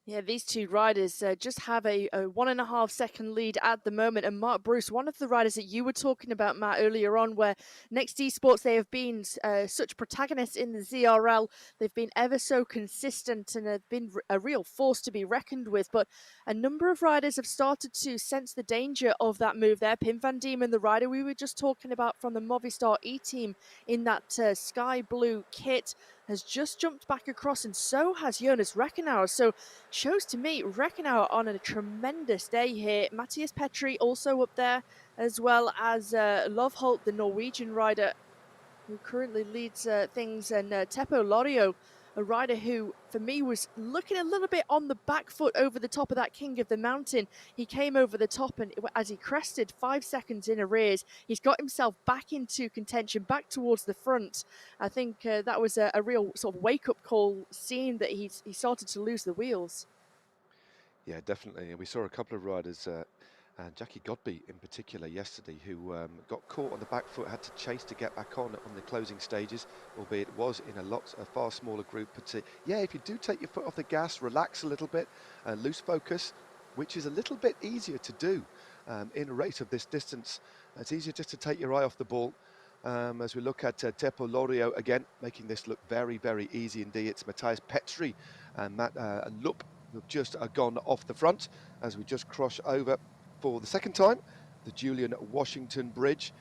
Yeah, these two riders just have a 1.5 second lead at the moment. And Mark Bruce, one of the riders that you were talking about, Matt, earlier on, where Next Esports, they have been such protagonists in the ZRL. They've been ever so consistent and have been a real force to be reckoned with. But a number of riders have started to sense the danger of that move there. Pim van Diemen, the rider we were just talking about from the Movistar E-team in that sky blue kit, has just jumped back across, and so has Jonas Reckenauer. So shows to me Reckenauer on a tremendous day here. Matthias Petri also up there, as well as Loveholt, the Norwegian rider. who currently leads things, and Teppo Lorio, a rider who, for me, was looking a little bit on the back foot over the top of that King of the Mountain. He came over the top, and as he crested 5 seconds in arrears, he's got himself back into contention, back towards the front. I think that was a real sort of wake-up call, seeing that he started to lose the wheels. Yeah, definitely. And we saw a couple of riders, Jackie Godby in particular yesterday, who got caught on the back foot, had to chase to get back on the closing stages, albeit it was in a far smaller group. But yeah, if you do take your foot off the gas, relax a little bit, lose focus, which is a little bit easier to do in a race of this distance. It's easier just to take your eye off the ball. As we look at Teppo Lorio again, making this look very, very easy indeed. It's Matthias Petri and Matt Lup who've just gone off the front as we just cross over for the second time the Julian Washington Bridge,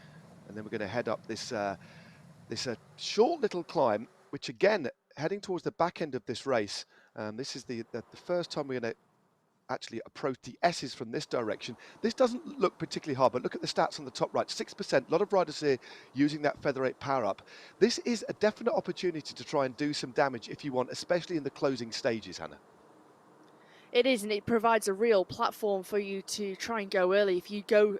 and then we're going to head up this short little climb, which again, heading towards the back end of this race. This is the first time we're going to actually approach the S's from this direction. This doesn't look particularly hard, but look at the stats on the top right, 6%. A lot of riders here using that Feather 8 power up. This is a definite opportunity to try and do some damage if you want, especially in the closing stages, Hannah. It is, and it provides a real platform for you to try and go early. If you go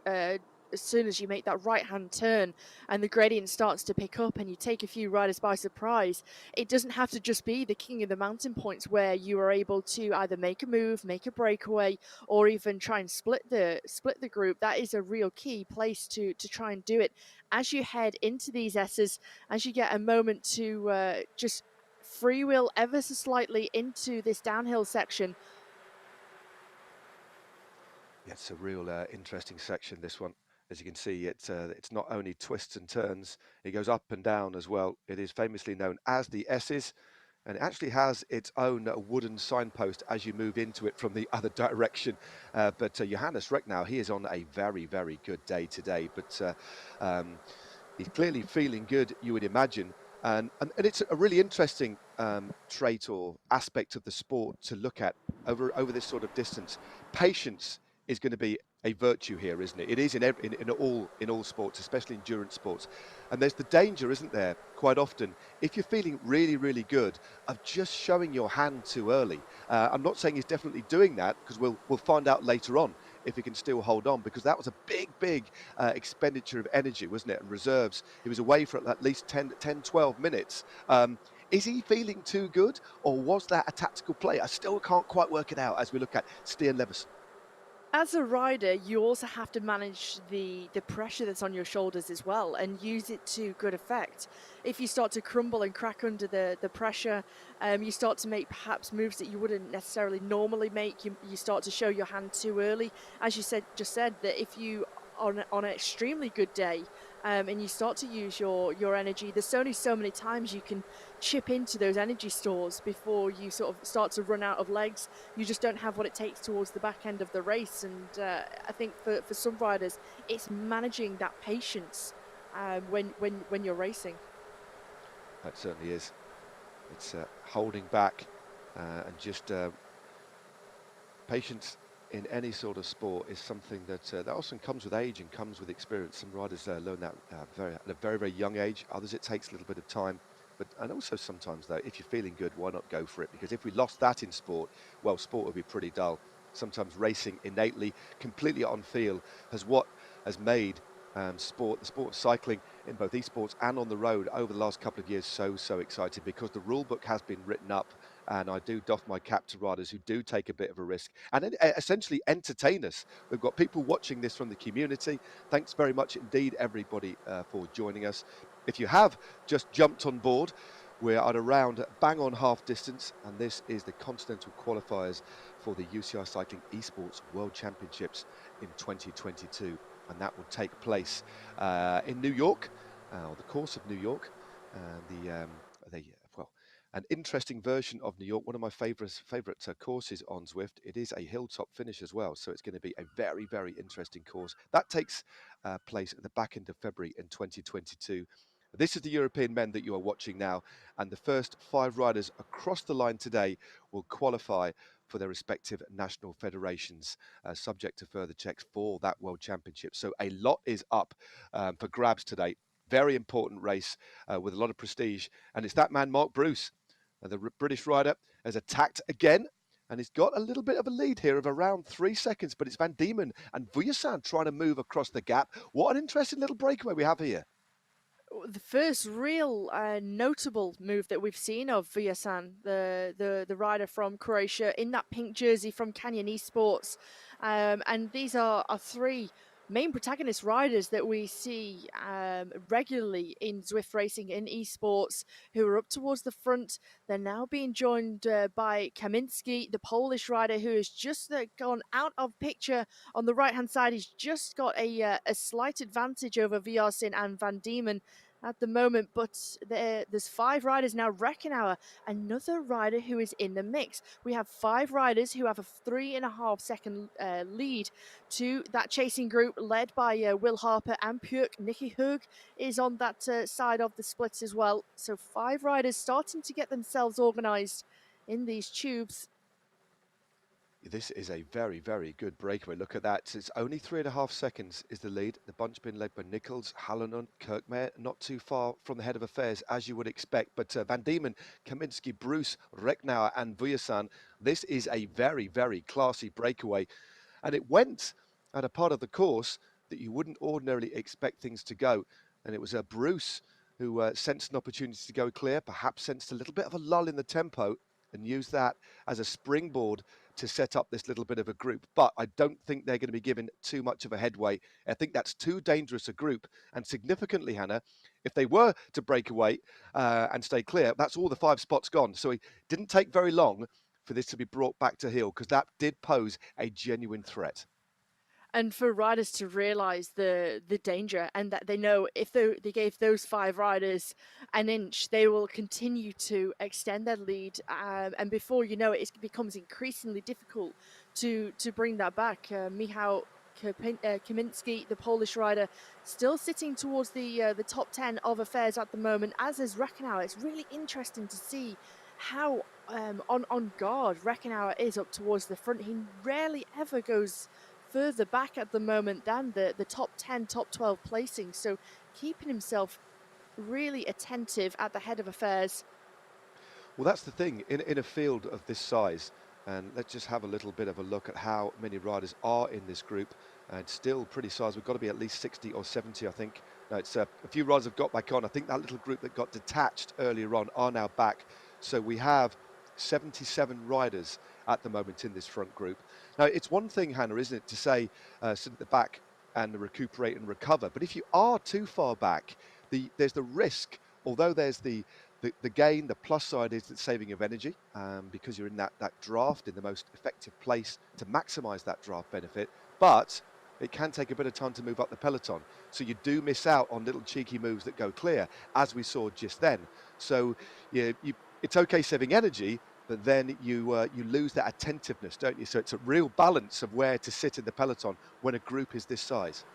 as soon as you make that right-hand turn and the gradient starts to pick up and you take a few riders by surprise, it doesn't have to just be the King of the Mountain points where you are able to either make a move, make a breakaway, or even try and split the group. That is a real key place to try and do it as you head into these S's, as you get a moment to just freewheel ever so slightly into this downhill section. Yeah, it's a real interesting section, this one. As you can see, it's not only twists and turns, it goes up and down as well. It is famously known as the S's, and it actually has its own wooden signpost as you move into it from the other direction. But Johannes Recknau, he is on a very, very good day today, but he's clearly feeling good, you would imagine. And it's a really interesting trait or aspect of the sport to look at over this sort of distance. Patience is going to be a virtue here, isn't it? It is in all sports, especially endurance sports. And there's the danger, isn't there, quite often, if you're feeling really, really good, of just showing your hand too early. I'm not saying he's definitely doing that, because we'll find out later on if he can still hold on, because that was a big expenditure of energy, wasn't it, and reserves. He was away for at least 10, 12 minutes. Is he feeling too good, or was that a tactical play? I still can't quite work it out as we look at Stian Leveson. As a rider, you also have to manage the pressure that's on your shoulders as well and use it to good effect. If you start to crumble and crack under the pressure, you start to make perhaps moves that you wouldn't necessarily normally make. You start to show your hand too early. As you just said that if you on an extremely good day, and you start to use your energy, there's only so many times you can chip into those energy stores before you sort of start to run out of legs. You just don't have what it takes towards the back end of the race, and I think for some riders, it's managing that patience when you're racing. That certainly is. It's holding back and just patience in any sort of sport is something that often comes with age and comes with experience. Some riders learn that at a very, very young age. Others, it takes a little bit of time. And also sometimes, though, if you're feeling good, why not go for it? Because if we lost that in sport, well, sport would be pretty dull. Sometimes racing innately, completely on feel, has made the sport of cycling in both esports and on the road over the last couple of years so exciting, because the rule book has been written up, and I do doff my cap to riders who do take a bit of a risk and essentially entertain us. We've got people watching this from the community. Thanks very much indeed, everybody, for joining us. If you have just jumped on board, we're at around bang on half distance, and this is the Continental Qualifiers for the UCI Cycling Esports World Championships in 2022. And that will take place in New York, or the course of New York. Well, an interesting version of New York, one of my favorite courses on Zwift. It is a hilltop finish as well, so it's going to be a very, very interesting course. That takes place at the back end of February in 2022. This is the European men that you are watching now, and the first 5 riders across the line today will qualify for their respective national federations, subject to further checks for that World Championship. So a lot is up for grabs today. very important race with a lot of prestige. And it's that man, Mark Bruce, the British rider, has attacked again. And he's got a little bit of a lead here of around 3 seconds, but it's Van Diemen and Vujasan trying to move across the gap. What an interesting little breakaway we have here. The first real notable move that we've seen of Vujasan, the rider from Croatia in that pink jersey from Canyon Esports. And these are three main protagonist riders that we see regularly in Zwift racing, in esports, who are up towards the front. They're now being joined by Kaminski, the Polish rider, who has just gone out of picture on the right hand side. He's just got a slight advantage over Vujasin and Van Diemen at the moment, but there's 5 riders now. Reckenauer, another rider who is in the mix. We have 5 riders who have a 3.5 second lead to that chasing group led by Will Harper and Pjörk. Nicky Hug is on that side of the splits as well. So 5 riders starting to get themselves organised in these tubes. This is a very, very good breakaway. Look at that. It's only 3.5 seconds is the lead. The bunch being led by Nichols, Hallonen, Kirkman, not too far from the head of affairs, as you would expect. But Van Diemen, Kaminski, Bruce, Reckenauer and Vujasan, this is a very, very classy breakaway. And it went at a part of the course that you wouldn't ordinarily expect things to go. And it was Bruce who sensed an opportunity to go clear, perhaps sensed a little bit of a lull in the tempo and used that as a springboard to set up this little bit of a group. But I don't think they're going to be given too much of a headway. I think that's too dangerous a group. And significantly, Hannah, if they were to break away and stay clear, that's all the 5 spots gone. So it didn't take very long for this to be brought back to heel, because that did pose a genuine threat. And for riders to realise the danger, and that they know if they gave those 5 riders an inch, they will continue to extend their lead. And before you know it, it becomes increasingly difficult to bring that back. Michał Kaminski, the Polish rider, still sitting towards the top 10 of affairs at the moment, as is Reckenauer. It's really interesting to see how on guard Reckenauer is up towards the front. He rarely ever goes further back at the moment than the top 10, top 12 placings. So keeping himself really attentive at the head of affairs. Well, that's the thing in a field of this size. And let's just have a little bit of a look at how many riders are in this group. And still pretty sized. We've got to be at least 60 or 70, I think. No, it's a few riders have got back on. I think that little group that got detached earlier on are now back. So we have 77 riders at the moment in this front group. Now, it's one thing, Hannah, isn't it, to say sit at the back and recuperate and recover. But if you are too far back, there's the risk, although there's the gain, the plus side is the saving of energy, because you're in that draft in the most effective place to maximise that draft benefit. But it can take a bit of time to move up the peloton. So you do miss out on little cheeky moves that go clear, as we saw just then. So it's okay saving energy, but then you lose that attentiveness, don't you? So it's a real balance of where to sit in the peloton when a group is this size.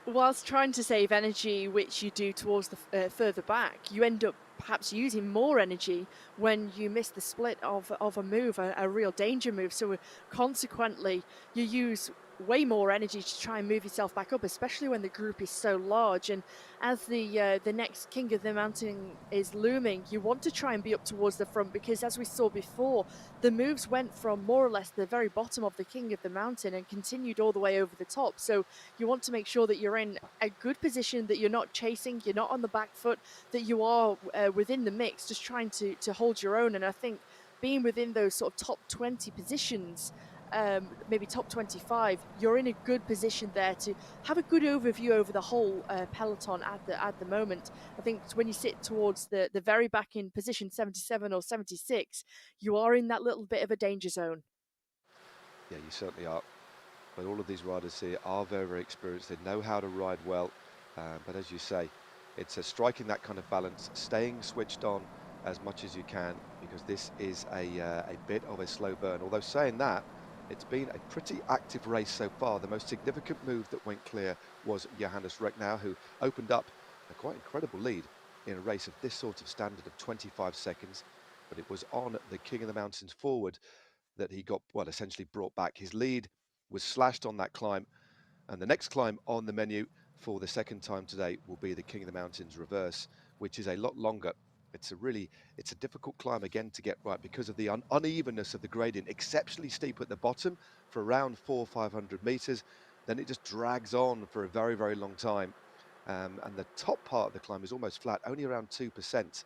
Whilst trying to save energy, which you do towards the further back, you end up perhaps using more energy when you miss the split of a move, a real danger move. So consequently, you use way more energy to try and move yourself back up, especially when the group is so large. And as the next King of the Mountain is looming, you want to try and be up towards the front, because as we saw before, the moves went from more or less the very bottom of the King of the Mountain and continued all the way over the top. So you want to make sure that you're in a good position, that you're not chasing, you're not on the back foot, that you are within the mix, just trying to hold your own. And I think being within those sort of top 20 positions, maybe top 25, you're in a good position there to have a good overview over the whole peloton at the moment. I think when you sit towards the very back in position 77 or 76, you are in that little bit of a danger zone. Yeah, you certainly are. But all of these riders here are very, very experienced. They know how to ride well. But as you say, it's striking that kind of balance, staying switched on as much as you can, because this is a bit of a slow burn. Although saying that, it's been a pretty active race so far. The most significant move that went clear was Johannes Reckenauer, who opened up a quite incredible lead in a race of this sort of standard of 25 seconds. But it was on the King of the Mountains forward that he got, well, essentially brought back. His lead was slashed on that climb, and the next climb on the menu for the second time today will be the King of the Mountains reverse, which is a lot longer. It's a difficult climb again to get right because of the unevenness of the gradient, exceptionally steep at the bottom for around 400-500 meters. Then it just drags on for a very, very long time. And the top part of the climb is almost flat, only around 2%.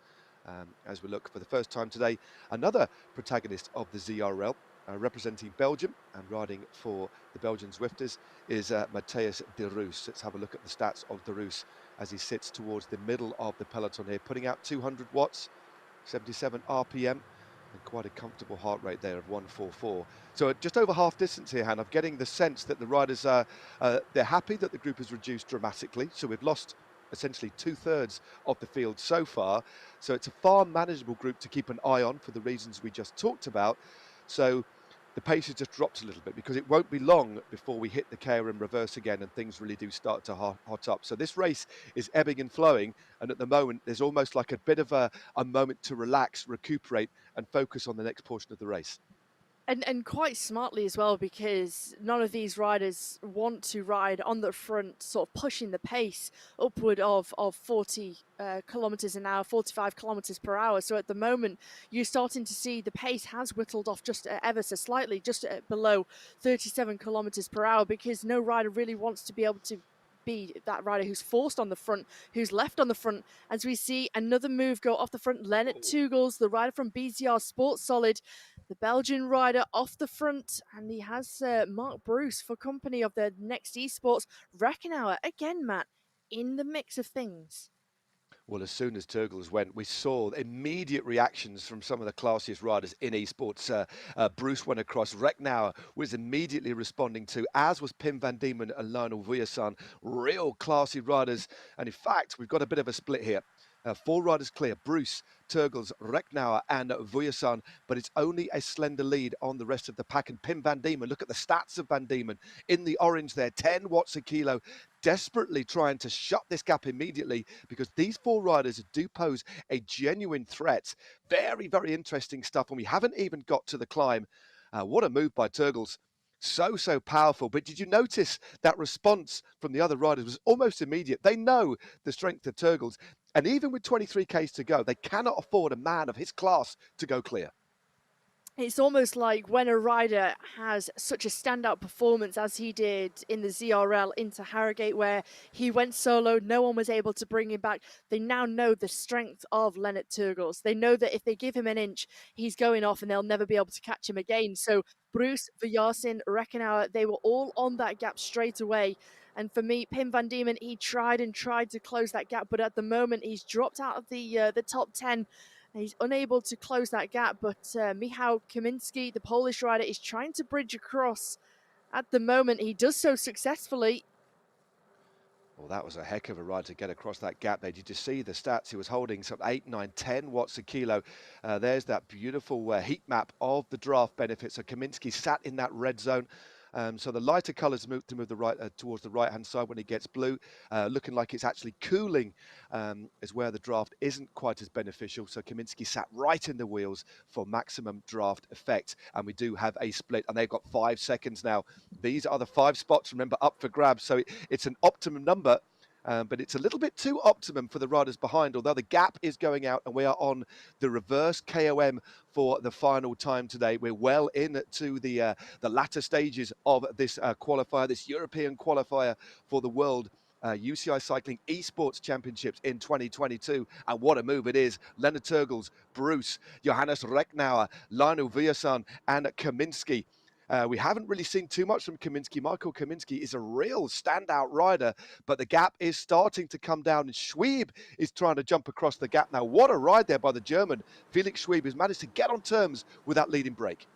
As we look for the first time today, another protagonist of the ZRL, representing Belgium and riding for the Belgian Zwifters, is Matthias De Roos. Let's have a look at the stats of De Roos as he sits towards the middle of the peloton here, putting out 200 watts, 77 RPM, and quite a comfortable heart rate there of 144. So just over half distance here, Han, I'm getting the sense that the riders they're happy that the group has reduced dramatically. So we've lost essentially 2/3 of the field so far. So it's a far manageable group to keep an eye on for the reasons we just talked about. So the pace has just dropped a little bit because it won't be long before we hit the KRM reverse again and things really do start to hot up. So this race is ebbing and flowing, and at the moment there's almost like a bit of a moment to relax, recuperate, and focus on the next portion of the race. And quite smartly as well, because none of these riders want to ride on the front, sort of pushing the pace upward of 40 kilometers an hour, 45 kilometers per hour. So at the moment, you're starting to see the pace has whittled off just ever so slightly, just below 37 kilometers per hour, because no rider really wants to be able to be that rider who's forced on the front, who's left on the front. As we see another move go off the front, Lennart Tugels, the rider from BZR Sports Solid, the Belgian rider off the front, and he has Mark Bruce for company of the next Esports. Reckenauer, again, Matt, in the mix of things. Well, as soon as Turgles went, we saw immediate reactions from some of the classiest riders in esports. Bruce went across. Recknauer was immediately responding to, as was Pim van Diemen and Lionel Vujasan, real classy riders. And in fact, we've got a bit of a split here. 4 riders clear: Bruce, Turgles, Recknauer, and Vujasan, but it's only a slender lead on the rest of the pack. And Pim van Diemen, look at the stats of van Diemen in the orange there, 10 watts a kilo, desperately trying to shut this gap immediately because these 4 riders do pose a genuine threat. Very, very interesting stuff, and we haven't even got to the climb. What a move by Turgles. So powerful. But did you notice that response from the other riders was almost immediate? They know the strength of Turgles. And even with 23Ks to go, they cannot afford a man of his class to go clear. It's almost like when a rider has such a standout performance as he did in the ZRL into Harrogate, where he went solo, no one was able to bring him back. They now know the strength of Lennart Turgels. They know that if they give him an inch, he's going off and they'll never be able to catch him again. So Bruce, Vujasin, Reckenauer, they were all on that gap straight away. And for me, Pim van Diemen, he tried and tried to close that gap, but at the moment he's dropped out of the top 10. He's unable to close that gap, but Michał Kaminski, the Polish rider, is trying to bridge across. At the moment, he does so successfully. Well, that was a heck of a ride to get across that gap there. Did you see the stats? He was holding some 8, 9, 10 watts a kilo. There's that beautiful heat map of the draft benefits. So Kaminski sat in that red zone. So the lighter colours move the right towards the right-hand side when it gets blue, looking like it's actually cooling is where the draft isn't quite as beneficial. So Kaminski sat right in the wheels for maximum draft effect. And we do have a split, and they've got 5 seconds now. These are the 5 spots, remember, up for grabs. So it's an optimum number. But it's a little bit too optimum for the riders behind, although the gap is going out and we are on the reverse KOM for the final time today. We're well into the latter stages of this qualifier, this European qualifier for the World UCI Cycling Esports Championships in 2022. And what a move it is. Lennart Turgels, Bruce, Johannes Recknauer, Lionel Vujasan and Kaminski. We haven't really seen too much from Kaminski. Michael Kaminski is a real standout rider, but the gap is starting to come down, and Schwieb is trying to jump across the gap now. What a ride there by the German. Felix Schwieb has managed to get on terms with that leading break.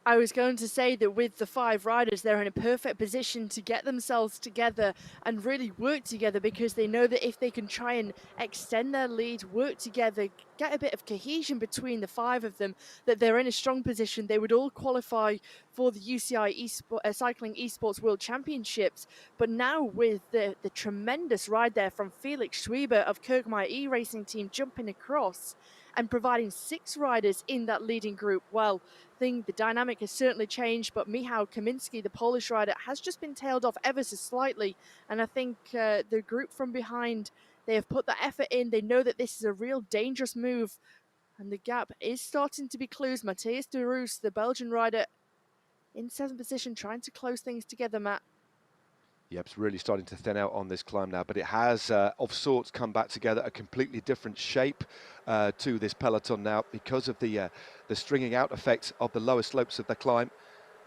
I was going to say that with the 5 riders, they're in a perfect position to get themselves together and really work together, because they know that if they can try and extend their lead, work together, get a bit of cohesion between the 5 of them, that they're in a strong position. They would all qualify for the UCI Cycling Esports World Championships. But now with the tremendous ride there from Felix Schreiber of Kirkman E-Racing team jumping across and providing 6 riders in that leading group, well, the dynamic has certainly changed, but Michał Kaminski, the Polish rider, has just been tailed off ever so slightly. And I think the group from behind, they have put the effort in. They know that this is a real dangerous move. And the gap is starting to be closed. Matthias De Roos, the Belgian rider, in 7th position, trying to close things together, Matt. Yep, it's really starting to thin out on this climb now, but it has, of sorts, come back together, a completely different shape to this peloton now because of the stringing out effect of the lower slopes of the climb.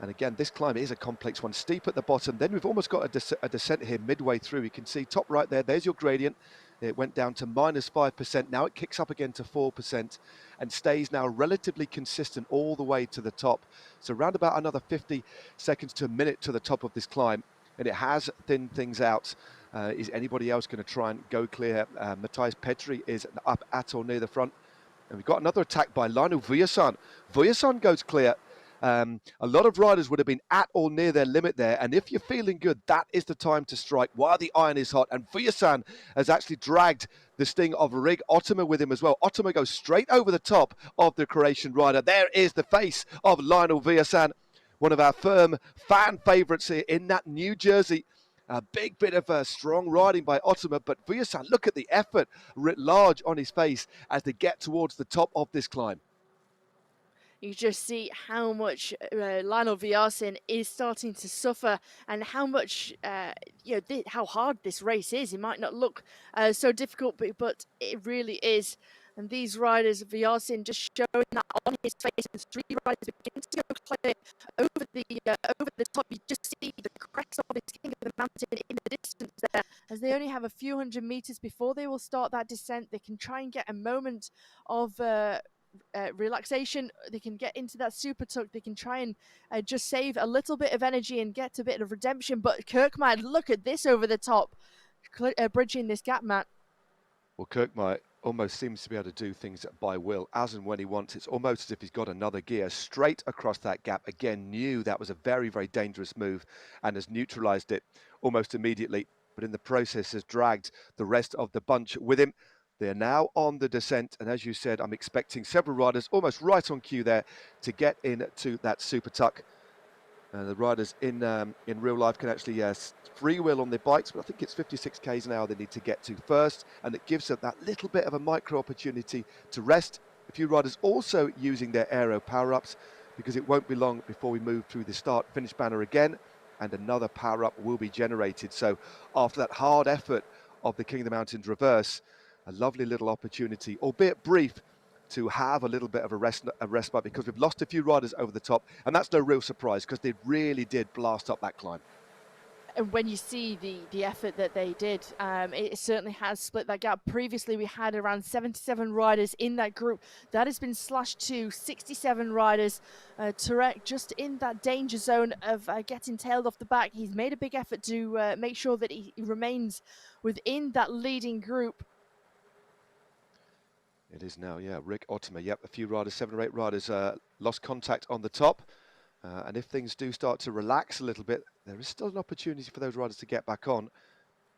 And again, this climb is a complex one, steep at the bottom. Then we've almost got a descent here midway through. You can see top right there's your gradient. It went down to -5%. Now it kicks up again to 4% and stays now relatively consistent all the way to the top. So around about another 50 seconds to a minute to the top of this climb. And it has thinned things out. Is anybody else going to try and go clear? Matthias Petri is up at or near the front. And we've got another attack by Lionel Vujasan. Vujasan goes clear. A lot of riders would have been at or near their limit there. And if you're feeling good, that is the time to strike while the iron is hot. And Vujasan has actually dragged the sting of Rig Ottomer with him as well. Ottomer goes straight over the top of the Croatian rider. There is the face of Lionel Vujasan, one of our firm fan favourites here in that New Jersey. A big bit of strong riding by Ottomer, but Vujasan, look at the effort writ large on his face as they get towards the top of this climb. You just see how much Lionel Vujasan is starting to suffer, and how much, how hard this race is. It might not look so difficult, but it really is. And these riders, Vujasan just showing that on his face, and 3 riders begin to go clear over the top. You just see the crest of his king of the mountain in the distance there, as they only have a few hundred meters before they will start that descent. They can try and get a moment of relaxation. They can get into that super tuck. They can try and just save a little bit of energy and get a bit of redemption. But Kirkman, look at this over the top, bridging this gap, Matt. Well, Kirkman almost seems to be able to do things by will, as and when he wants. It's almost as if he's got another gear straight across that gap. Again, knew that was a very, very dangerous move and has neutralized it almost immediately, but in the process has dragged the rest of the bunch with him. They're now on the descent, and as you said, I'm expecting several riders almost right on cue there to get into that super tuck. The riders in real life can actually free wheel on their bikes, but I think it's 56 k's an hour they need to get to first, and it gives them that little bit of a micro opportunity to rest. A few riders also using their aero power-ups, because it won't be long before we move through the start-finish banner again, and another power-up will be generated. So after that hard effort of the King of the Mountains reverse, a lovely little opportunity, albeit brief, to have a little bit of a respite, because we've lost a few riders over the top, and that's no real surprise because they really did blast up that climb. And when you see the effort that they did, it certainly has split that gap. Previously, we had around 77 riders in that group. That has been slashed to 67 riders. Turek just in that danger zone of getting tailed off the back. He's made a big effort to make sure that he remains within that leading group. It is now, yeah, Rick Ottomer. Yep, a few riders, 7 or 8 riders lost contact on the top. And if things do start to relax a little bit, there is still an opportunity for those riders to get back on.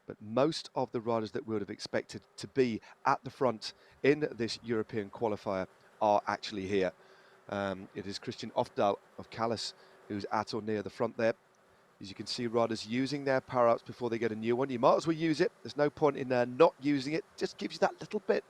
But most of the riders that we would have expected to be at the front in this European qualifier are actually here. It is Christian Ofdal of Calais who's at or near the front there. As you can see, riders using their power-ups before they get a new one. You might as well use it. There's no point in not using it. Just gives you that little bit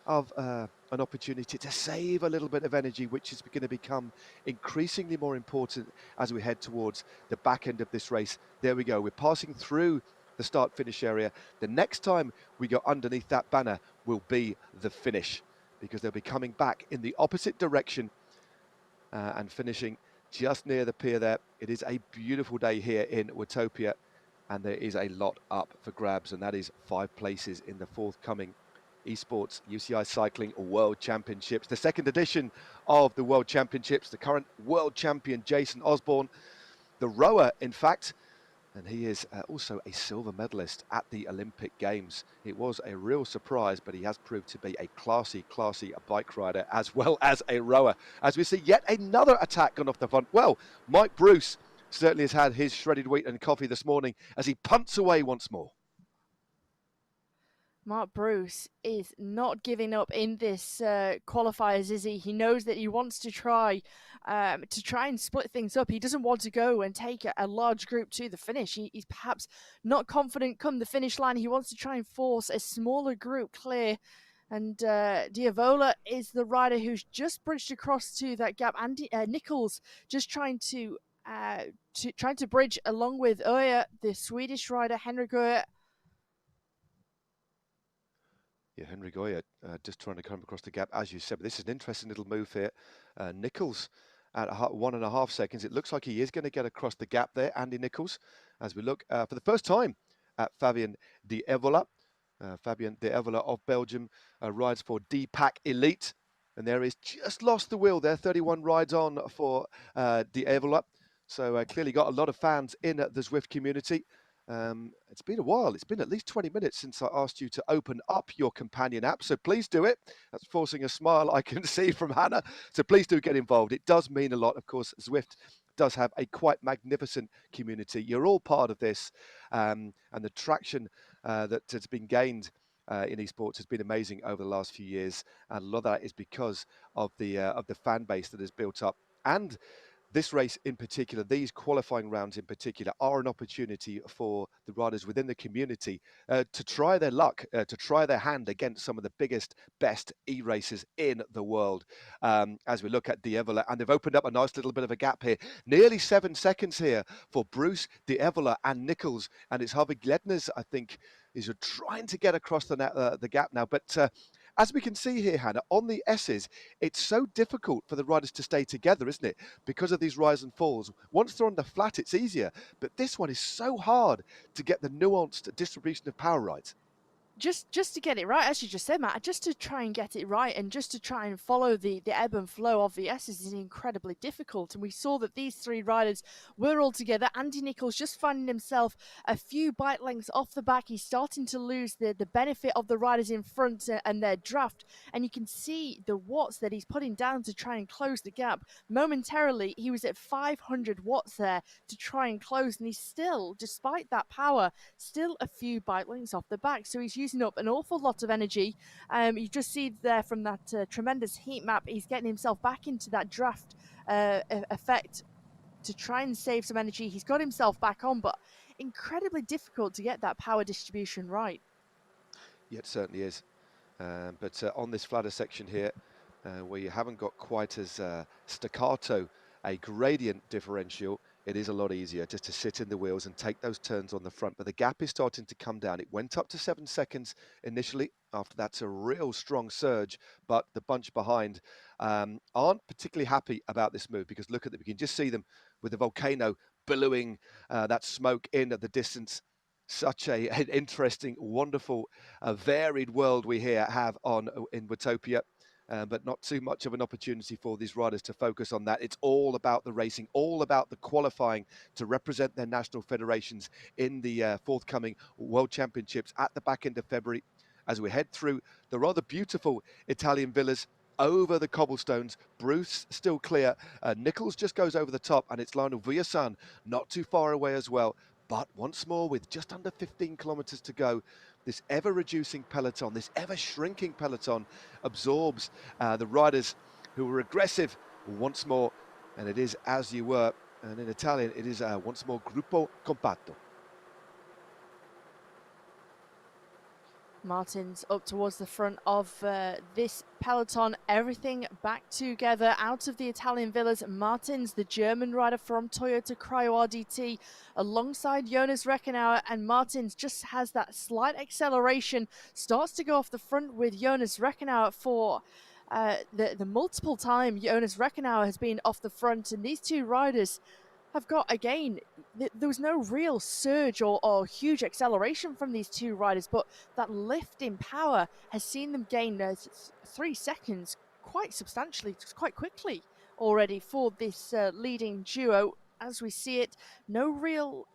of an opportunity to save a little bit of energy, which is going to become increasingly more important as we head towards the back end of this race. There we go. We're passing through the start-finish area. The next time we go underneath that banner will be the finish, because they'll be coming back in the opposite direction and finishing just near the pier there. It is a beautiful day here in Watopia, and there is a lot up for grabs, and that is 5 places in the forthcoming Esports UCI Cycling World Championships, the second edition of the World Championships. The current world champion Jason Osborne, the rower, in fact, And he is also a silver medalist at the Olympic Games. It was a real surprise, but he has proved to be a classy bike rider as well as a rower. As we see yet another attack gone off the front. Well, Mike Bruce certainly has had his shredded wheat and coffee this morning as he punts away once more. Mark Bruce is not giving up in this qualifiers, is he? He knows that he wants to try and split things up. He doesn't want to go and take a large group to the finish. He's perhaps not confident come the finish line. He wants to try and force a smaller group clear. And Diavola is the rider who's just bridged across to that gap. Andy Nichols just trying to bridge along with Öja, the Swedish rider Henrik Öja. Yeah, Henrik Öja just trying to come across the gap, as you said. But this is an interesting little move here. Nichols at 1.5 seconds. It looks like he is going to get across the gap there, Andy Nichols, as we look for the first time at Fabien Diavola. Fabien Diavola of Belgium rides for D-Pack Elite. And there is just lost the wheel there. 31 rides on for Diavola. So clearly got a lot of fans in the Zwift community. It's been a while. It's been at least 20 minutes since I asked you to open up your companion app. So please do it. That's forcing a smile I can see from Hannah. So please do get involved. It does mean a lot. Of course, Zwift does have a quite magnificent community. You're all part of this. And the traction that has been gained in esports has been amazing over the last few years. And a lot of that is because of the fan base that has built up. And this race in particular, these qualifying rounds in particular, are an opportunity for the riders within the community to try their luck, to try their hand against some of the biggest, best e-racers in the world. As we look at Diavola, and they've opened up a nice little bit of a gap here. Nearly 7 seconds here for Bruce, Diavola and Nichols. And it's Harvey Gledner's, I think, is trying to get across the gap now. But as we can see here, Hannah, on the S's, it's so difficult for the riders to stay together, isn't it? Because of these rise and falls. Once they're on the flat, it's easier. But this one is so hard to get the nuanced distribution of power right. Just to get it right, as you just said, Matt, just to try and get it right and just to try and follow the ebb and flow of the S's is incredibly difficult. And we saw that these three riders were all together. Andy Nichols just finding himself a few bike lengths off the back. He's starting to lose the benefit of the riders in front and their draft. And you can see the watts that he's putting down to try and close the gap. Momentarily, he was at 500 watts there to try and close. And he's still, despite that power, still a few bike lengths off the back. So he's using up an awful lot of energy. You just see there from that tremendous heat map, he's getting himself back into that draft effect to try and save some energy. He's got himself back on, but incredibly difficult to get that power distribution right. Yeah, it certainly is. But on this flatter section here, where you haven't got quite as staccato a gradient differential, it is a lot easier just to sit in the wheels and take those turns on the front. But the gap is starting to come down. It went up to 7 seconds initially. After that's a real strong surge, but the bunch behind aren't particularly happy about this move, because look at them. You can just see them with the volcano billowing that smoke in at the distance. Such an interesting, wonderful, varied world we here have in Watopia. But not too much of an opportunity for these riders to focus on that. It's all about the racing, all about the qualifying to represent their national federations in the forthcoming World Championships at the back end of February. As we head through the rather beautiful Italian villas over the cobblestones, Bruce still clear. Nichols just goes over the top, and it's Lionel Vujasan not too far away as well. But once more, with just under 15 kilometers to go, this ever-reducing peloton, this ever-shrinking peloton absorbs the riders who were aggressive once more. And it is as you were. And in Italian, it is once more Gruppo Compatto. Martin's up towards the front of this peloton. Everything back together out of the Italian villas. Martins, the German rider from Toyota Cryo RDT, alongside Jonas Reckenauer, and Martins just has that slight acceleration. Starts to go off the front with Jonas Reckenauer for the multiple time Jonas Reckenauer has been off the front, and these two riders have got, again, there was no real surge or huge acceleration from these two riders, but that lift in power has seen them gain 3 seconds quite substantially, quite quickly already for this leading duo. As we see it, no real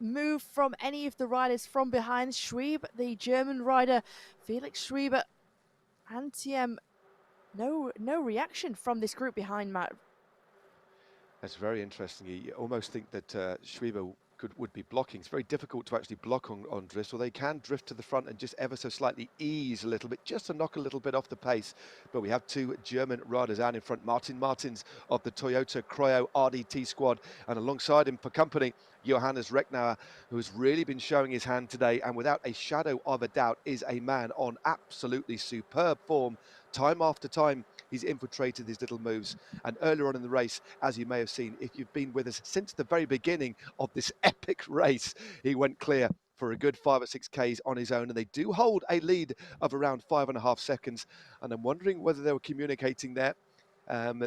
move from any of the riders from behind. Schweb, the German rider, Felix Schweb, and TM, no reaction from this group behind, Matt. That's very interesting. You almost think that Schwieber would be blocking. It's very difficult to actually block on drifts, or they can drift to the front and just ever so slightly ease a little bit, just to knock a little bit off the pace. But we have two German riders out in front. Martin Martins of the Toyota Cryo RDT squad, and alongside him for company, Johannes Recknauer, who has really been showing his hand today, and without a shadow of a doubt is a man on absolutely superb form. Time after time, he's infiltrated these little moves. And earlier on in the race, as you may have seen, if you've been with us since the very beginning of this epic race, he went clear for a good 5 or 6 Ks on his own. And they do hold a lead of around 5.5 seconds. And I'm wondering whether they were communicating there.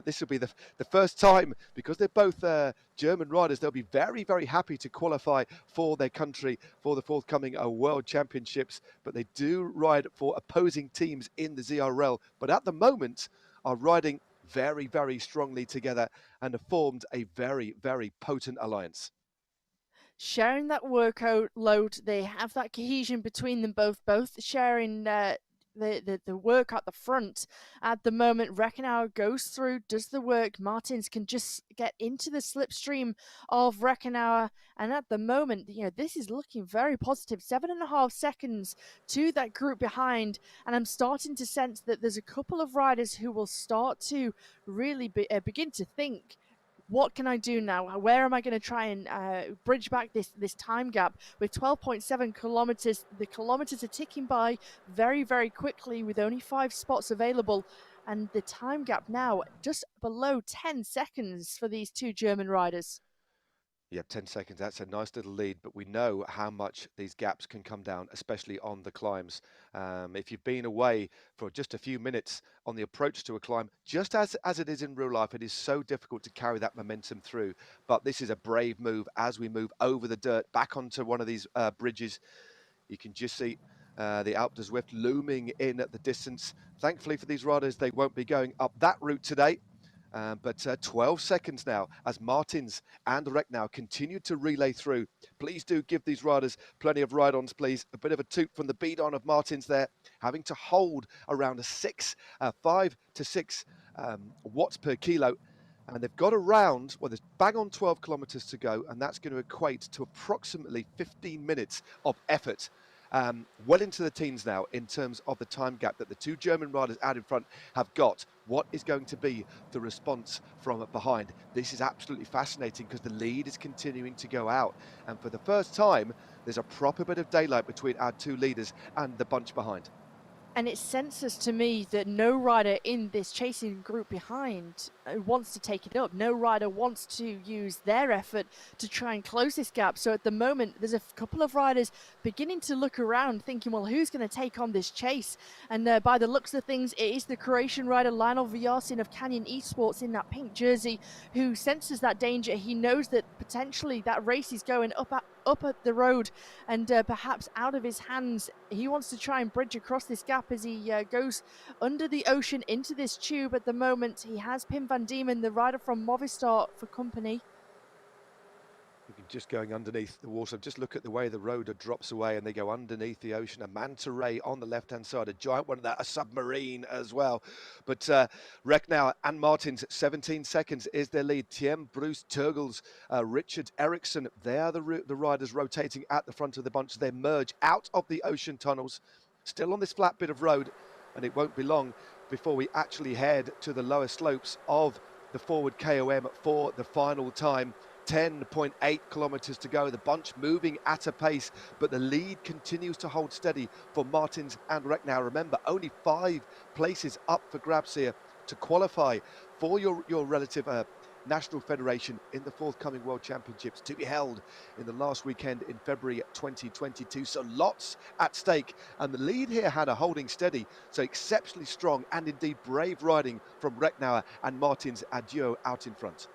This will be the first time, because they're both German riders, they'll be very, very happy to qualify for their country for the forthcoming World Championships. But they do ride for opposing teams in the ZRL. But at the moment, are riding very, very strongly together and have formed a very, very potent alliance. Sharing that workload, they have that cohesion between them both sharing the work at the front. At the moment, Recknauer goes through, does the work. Martins can just get into the slipstream of Recknauer, and at the moment, this is looking very positive. 7.5 seconds to that group behind, and I'm starting to sense that there's a couple of riders who will start to really begin to think, what can I do now? Where am I going to try and bridge back this time gap? With 12.7 kilometers, the kilometers are ticking by very, very quickly with only 5 spots available. And the time gap now just below 10 seconds for these two German riders. Yeah, 10 seconds, that's a nice little lead, but we know how much these gaps can come down, especially on the climbs. If you've been away for just a few minutes on the approach to a climb, just as it is in real life, it is so difficult to carry that momentum through. But this is a brave move as we move over the dirt, back onto one of these bridges. You can just see the Alpe de Zwift looming in at the distance. Thankfully for these riders, they won't be going up that route today. But 12 seconds now as Martins and Recknauer continue to relay through. Please do give these riders plenty of ride-ons, please. A bit of a toot from the beat-on of Martins there, having to hold around a 5 to 6 watts per kilo. And they've got around, well, there's bang on 12 kilometers to go, and that's going to equate to approximately 15 minutes of effort. Well into the teens now in terms of the time gap that the two German riders out in front have got. What is going to be the response from behind? This is absolutely fascinating because the lead is continuing to go out. And for the first time, there's a proper bit of daylight between our two leaders and the bunch behind. And it senses to me that no rider in this chasing group behind wants to take it up. No rider wants to use their effort to try and close this gap. So at the moment, there's a couple of riders beginning to look around thinking, well, who's going to take on this chase? And by the looks of things, it is the Croatian rider Lionel Vyasin of Canyon Esports in that pink jersey who senses that danger. He knows that potentially that race is going up at the road and perhaps out of his hands. He wants to try and bridge across this gap as he goes under the ocean into this tube. At the moment, he has Pim van Diemen, the rider from Movistar, for company. Just going underneath the water, just look at the way the road drops away and they go underneath the ocean. A manta ray on the left-hand side, a giant one of that, a submarine as well. But Recknauer and Martins, 17 seconds is their lead. Thiem, Bruce, Turgels, Richard, Eriksson, they are the riders rotating at the front of the bunch. They merge out of the ocean tunnels, still on this flat bit of road, and it won't be long before we actually head to the lower slopes of the forward KOM for the final time. 10.8 kilometers to go, the bunch moving at a pace, but the lead continues to hold steady for Martins and Recknauer. Remember, only 5 places up for grabs here to qualify for your relative national federation in the forthcoming World Championships to be held in the last weekend in February 2022. So lots at stake, and the lead here had a holding steady, so exceptionally strong and indeed brave riding from Recknauer and Martins duo out in front.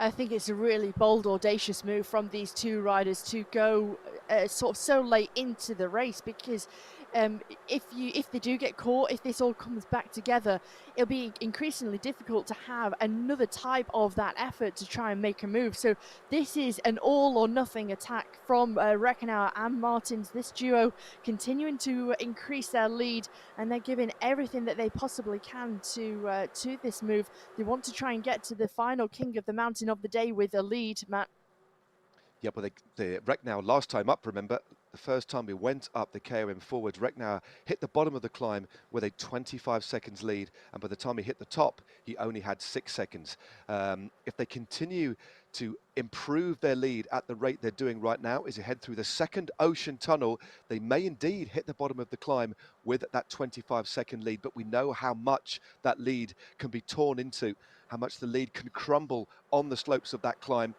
I think it's a really bold, audacious move from these two riders to go sort of so late into the race, because if they do get caught, if this all comes back together, it'll be increasingly difficult to have another type of that effort to try and make a move. So this is an all or nothing attack from Reckenauer and Martins. This duo continuing to increase their lead, and they're giving everything that they possibly can to this move. They want to try and get to the final king of the mountain of the day with a lead, Matt. Yeah, but the Reckenauer last time up, remember, the first time we went up the KOM forwards, Reckenauer hit the bottom of the climb with a 25 seconds lead, and by the time he hit the top, he only had 6 seconds. If they continue to improve their lead at the rate they're doing right now, as they head through the second ocean tunnel, they may indeed hit the bottom of the climb with that 25-second lead, but we know how much that lead can be torn into, how much the lead can crumble on the slopes of that climb.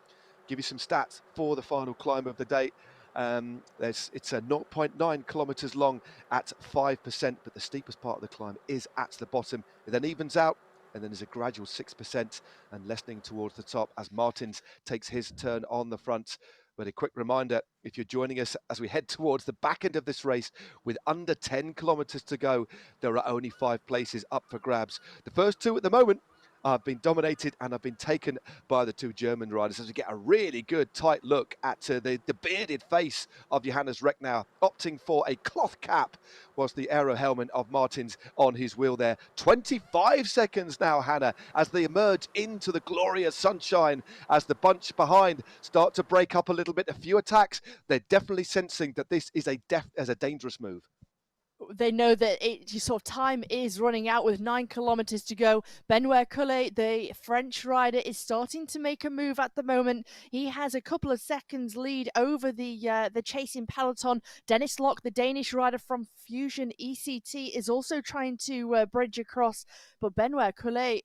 Give you some stats for the final climb of the day. It's a 0.9 kilometers long at 5%, but the steepest part of the climb is at the bottom. It then evens out, and then there's a gradual 6% and lessening towards the top as Martins takes his turn on the front. But a quick reminder, if you're joining us as we head towards the back end of this race with under 10 kilometers to go, there are only 5 places up for grabs. The first 2 at the moment have been dominated and have been taken by the 2 German riders, as we get a really good tight look at the bearded face of Johannes Reckenauer, opting for a cloth cap, was the aero helmet of Martins on his wheel there. 25 seconds now, Hannah, as they emerge into the glorious sunshine, as the bunch behind start to break up a little bit. A few attacks. They're definitely sensing that this is a dangerous move. They know that sort of time is running out with 9 kilometers to go. Benoit Coulet, the French rider, is starting to make a move at the moment. He has a couple of seconds lead over the chasing peloton. Dennis Locke, the Danish rider from Fusion ECT, is also trying to bridge across, but Benoit Coulet,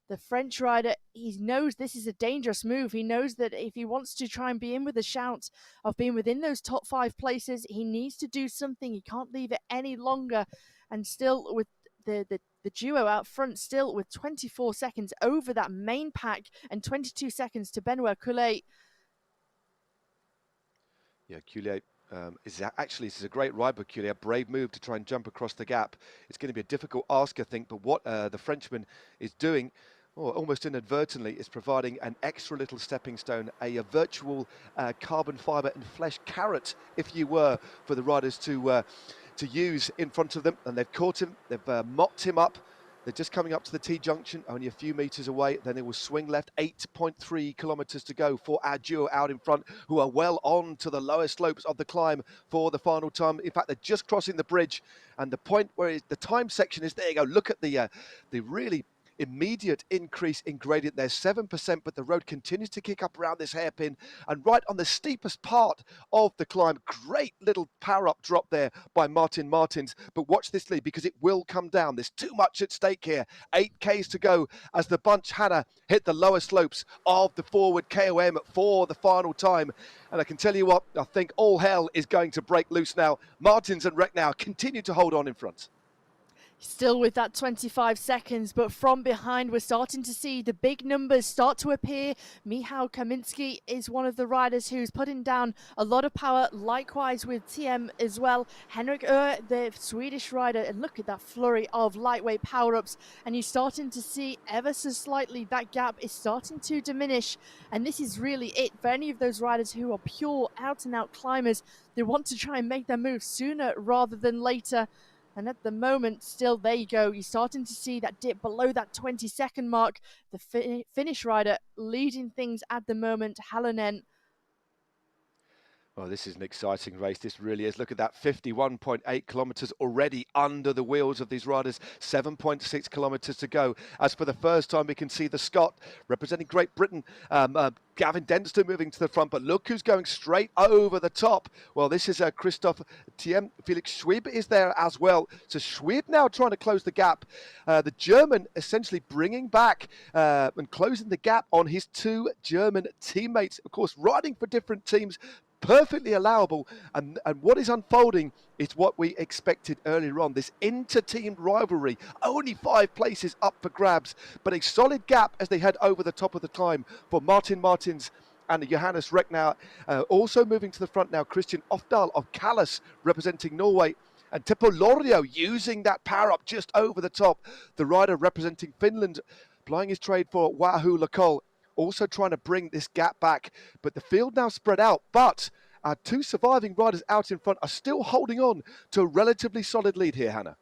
the French rider, he knows this is a dangerous move. He knows that if he wants to try and be in with a shout of being within those top 5 places, he needs to do something. He can't leave it any longer. And still with the duo out front, still with 24 seconds over that main pack and 22 seconds to Benoit Coulet. Yeah, Coulet. This is a great ride by Coulet, a brave move to try and jump across the gap. It's going to be a difficult ask, I think, but what the Frenchman is doing, almost inadvertently, is providing an extra little stepping stone, a virtual carbon fibre and flesh carrot, if you were, for the riders to use in front of them. And they've caught him, they've mopped him up. They're just coming up to the T-junction, only a few metres away. Then they will swing left, 8.3 kilometres to go for our duo out in front, who are well on to the lower slopes of the climb for the final time. In fact, they're just crossing the bridge, and the point where the time section is, there you go. Look at the really immediate increase in gradient there, 7%, but the road continues to kick up around this hairpin, and right on the steepest part of the climb, great little power up drop there by Martins. But watch this lead, because it will come down. There's too much at stake here. 8Ks to go as the bunch, Hannah, hit the lower slopes of the forward KOM for the final time. And I can tell you what, I think all hell is going to break loose now. Martins and Reckenauer continue to hold on in front. Still with that 25 seconds, but from behind we're starting to see the big numbers start to appear. Michał Kaminski is one of the riders who's putting down a lot of power, likewise with TM as well. Henrik the Swedish rider, and look at that flurry of lightweight power-ups, and you're starting to see ever so slightly that gap is starting to diminish, and this is really it for any of those riders who are pure out-and-out climbers. They want to try and make their move sooner rather than later. And at the moment, still, there you go. You're starting to see that dip below that 20-second mark. The Finnish rider leading things at the moment, Halonen. Well, this is an exciting race. This really is. Look at that, 51.8 kilometres already under the wheels of these riders. 7.6 kilometres to go. As for the first time, we can see the Scot representing Great Britain, Gavin Denster moving to the front, but look who's going straight over the top. Well, this is Christoph Thiem. Felix Schwib is there as well. So Schwib now trying to close the gap. The German essentially bringing back and closing the gap on his 2 German teammates. Of course, riding for different teams, perfectly allowable, and what is unfolding is what we expected earlier on, this inter-team rivalry. Only 5 places up for grabs, but a solid gap as they head over the top of the climb for Martins and Johannes Reckenauer. Also moving to the front now, Christian Ofdal of Callas representing Norway. And Teppo Lorio using that power up just over the top. The rider representing Finland, plying his trade for Wahoo Lakol, also trying to bring this gap back. But the field now spread out. But our two surviving riders out in front are still holding on to a relatively solid lead here, Hannah.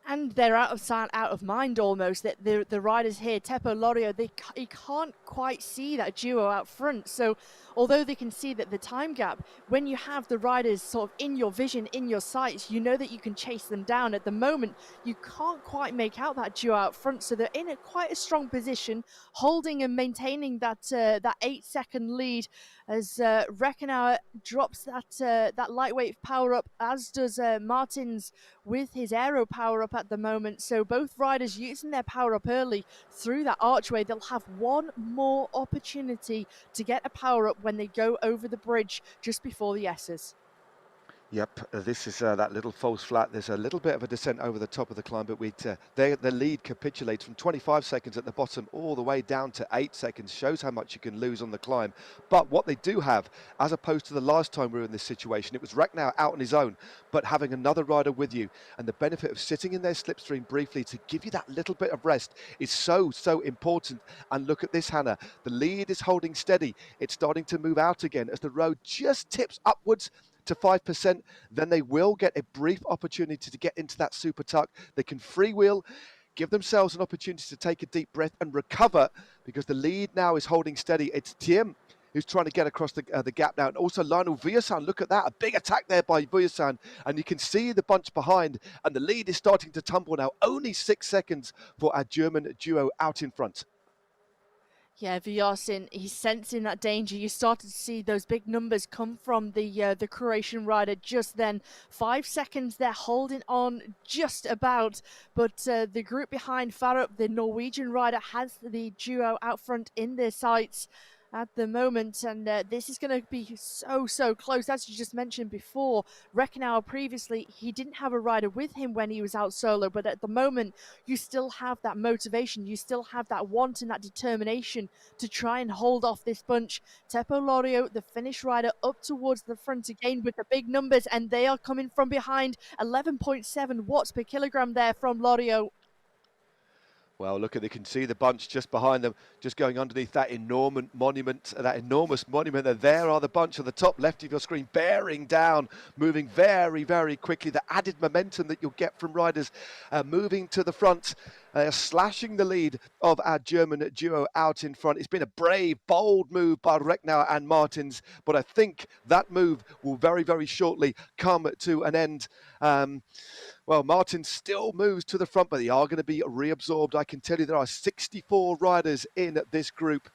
And they're out of sight, out of mind almost. That the riders here, Teppo Lorio, he can't quite see that duo out front. So although they can see that the time gap, when you have the riders sort of in your vision, in your sights, you know that you can chase them down. At the moment, you can't quite make out that duo out front. So they're in quite a strong position, holding and maintaining that 8-second lead as Reckenauer drops that lightweight power up, as does Martins with his aero power up at the moment. So both riders using their power up early through that archway. They'll have one more opportunity to get a power up when they go over the bridge just before the S's. Yep, this is that little false flat. There's a little bit of a descent over the top of the climb, but the lead capitulates from 25 seconds at the bottom all the way down to 8 seconds. Shows how much you can lose on the climb. But what they do have, as opposed to the last time we were in this situation, it was Reckenauer out on his own, but having another rider with you, and the benefit of sitting in their slipstream briefly to give you that little bit of rest is so important. And look at this, Hannah. The lead is holding steady. It's starting to move out again as the road just tips upwards to 5%, then they will get a brief opportunity to get into that super tuck. They can freewheel, give themselves an opportunity to take a deep breath and recover, because the lead now is holding steady. It's Thiem who's trying to get across the gap now, and also Lionel Vujasan. Look at that, a big attack there by Vujasan, and you can see the bunch behind, and the lead is starting to tumble now. Only 6 seconds for our German duo out in front. Yeah, Vujasin, he's sensing that danger. You started to see those big numbers come from the Croatian rider just then. 5 seconds, they're holding on just about. But the group behind Farup, the Norwegian rider, has the duo out front in their sights at the moment, and this is going to be so close. As you just mentioned before, Reckenauer previously, he didn't have a rider with him when he was out solo, but at the moment you still have that motivation, you still have that want and that determination to try and hold off this bunch. Teppo Lorio, the Finnish rider, up towards the front again with the big numbers, and they are coming from behind. 11.7 watts per kilogram there from Lorio. Well, look, they can see the bunch just behind them, just going underneath that enormous monument. And there are the bunch on the top left of your screen, bearing down, moving very quickly. The added momentum that you'll get from riders moving to the front, slashing the lead of our German duo out in front. It's been a brave, bold move by Reckenauer and Martins, but I think that move will very shortly come to an end. Well, Martin still moves to the front, but they are going to be reabsorbed. I can tell you there are 64 riders in this group,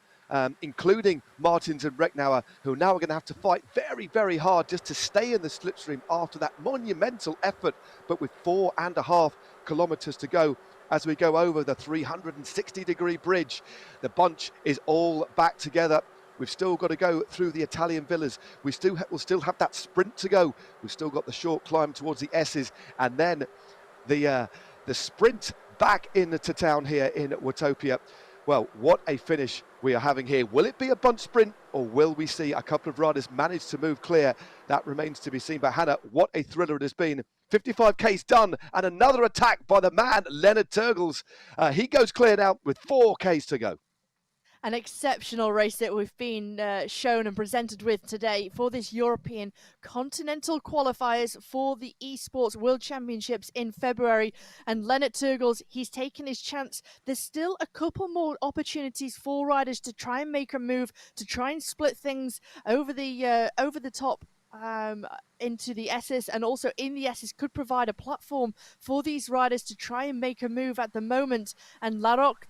including Martins and Reckenauer, who now are going to have to fight very hard just to stay in the slipstream after that monumental effort, but with 4.5 kilometers to go. As we go over the 360-degree bridge, the bunch is all back together. We've still got to go through the Italian villas. We'll still have that sprint to go. We've still got the short climb towards the S's, and then the sprint back into town here in Watopia. Well, what a finish we are having here. Will it be a bunch sprint, or will we see a couple of riders manage to move clear? That remains to be seen. But Hannah, what a thriller it has been. 55Ks done, and another attack by the man, Leonard Turgels. He goes clear now with 4Ks to go. An exceptional race that we've been shown and presented with today for this European Continental Qualifiers for the Esports World Championships in February. And Leonard Turgels, he's taken his chance. There's still a couple more opportunities for riders to try and make a move, to try and split things over the top into the S's, and also in the S's could provide a platform for these riders to try and make a move at the moment. And Larocque,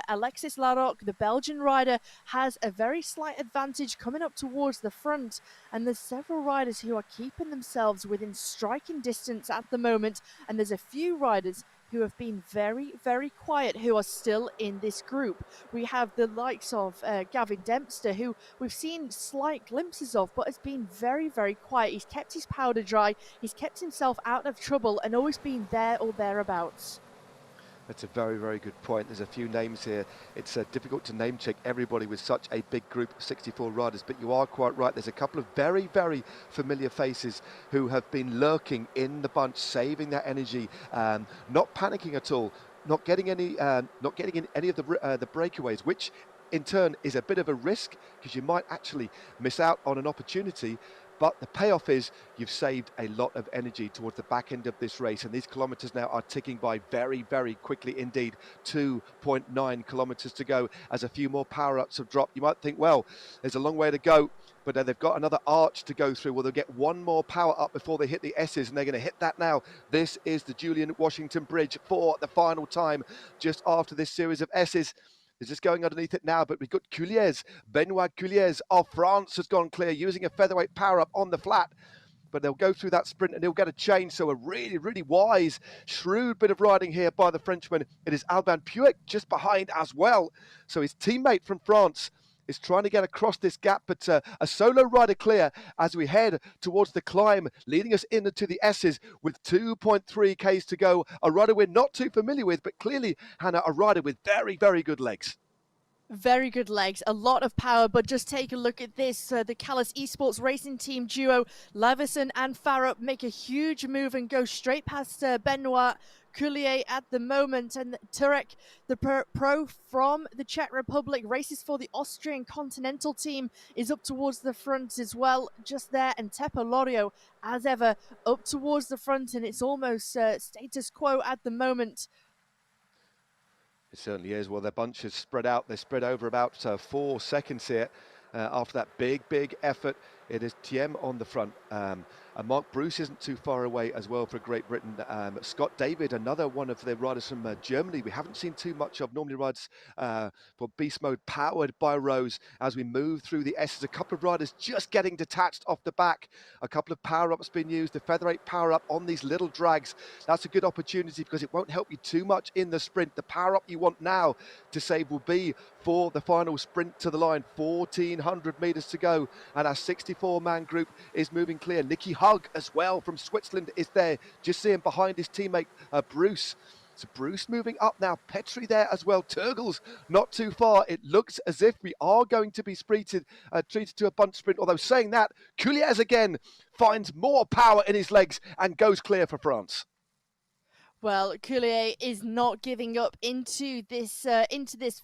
Alexis Larocque, the Belgian rider, has a very slight advantage coming up towards the front, and there's several riders who are keeping themselves within striking distance at the moment, and there's a few riders who have been very quiet, who are still in this group. We have the likes of Gavin Dempster, who we've seen slight glimpses of, but has been very quiet. He's kept his powder dry, he's kept himself out of trouble, and always been there or thereabouts. That's a very, very good point. There's a few names here. It's difficult to name check everybody with such a big group of 64 riders, but you are quite right. There's a couple of very, very familiar faces who have been lurking in the bunch, saving their energy, not panicking at all, not getting in any of the breakaways, which in turn is a bit of a risk because you might actually miss out on an opportunity. But the payoff is you've saved a lot of energy towards the back end of this race, and these kilometres now are ticking by very, very quickly indeed. 2.9 kilometres to go as a few more power-ups have dropped. You might think, well, there's a long way to go, but they've got another arch to go through. Well, they'll get one more power-up before they hit the S's, and they're going to hit that now. This is the Julian Washington Bridge for the final time just after this series of S's. They're just going underneath it now, but we've got Culiers. Benoit Culiers of France has gone clear using a featherweight power-up on the flat. But they'll go through that sprint and he'll get a change. So a really, really wise, shrewd bit of riding here by the Frenchman. It is Alban Puech just behind as well. So his teammate from France is trying to get across this gap, but a solo rider clear as we head towards the climb, leading us into the S's with 2.3 Ks to go. A rider we're not too familiar with, but clearly, Hannah, a rider with very, very good legs. Very good legs, a lot of power, but just take a look at this. The Callis Esports racing team duo, Leveson and Farrup, make a huge move and go straight past Benoit Coulier at the moment. And Turek, the pro from the Czech Republic, races for the Austrian Continental team, is up towards the front as well, just there. And Tepa Lorio, as ever, up towards the front, and it's almost status quo at the moment. It certainly is. Well, their bunch is spread out. They're spread over about 4 seconds here after that big effort. It is Thiem on the front. And Mark Bruce isn't too far away as well for Great Britain. Scott David, another one of the riders from Germany we haven't seen too much of. Normally rides for Beast Mode, powered by Rose as we move through the S's. A couple of riders just getting detached off the back. A couple of power-ups being used. The featherweight power-up on these little drags. That's a good opportunity because it won't help you too much in the sprint. The power-up you want now to save will be for the final sprint to the line. 1,400 metres to go. And our 64-man group is moving clear. Nicky Hug as well from Switzerland is there. Just see him behind his teammate Bruce. So Bruce moving up now. Petri there as well. Turgles not too far. It looks as if we are going to be treated to a bunch sprint. Although saying that, Culiers again finds more power in his legs and goes clear for France. Well, Coulier is not giving up into this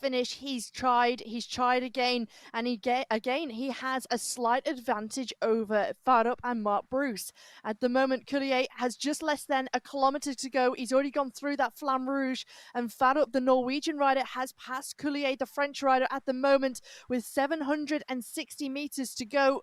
finish. He's tried again, and he has a slight advantage over Farrup and Mark Bruce. At the moment, Coulier has just less than a kilometre to go. He's already gone through that Flamme Rouge, and Farrup, the Norwegian rider, has passed Coulier, the French rider, at the moment with 760 metres to go.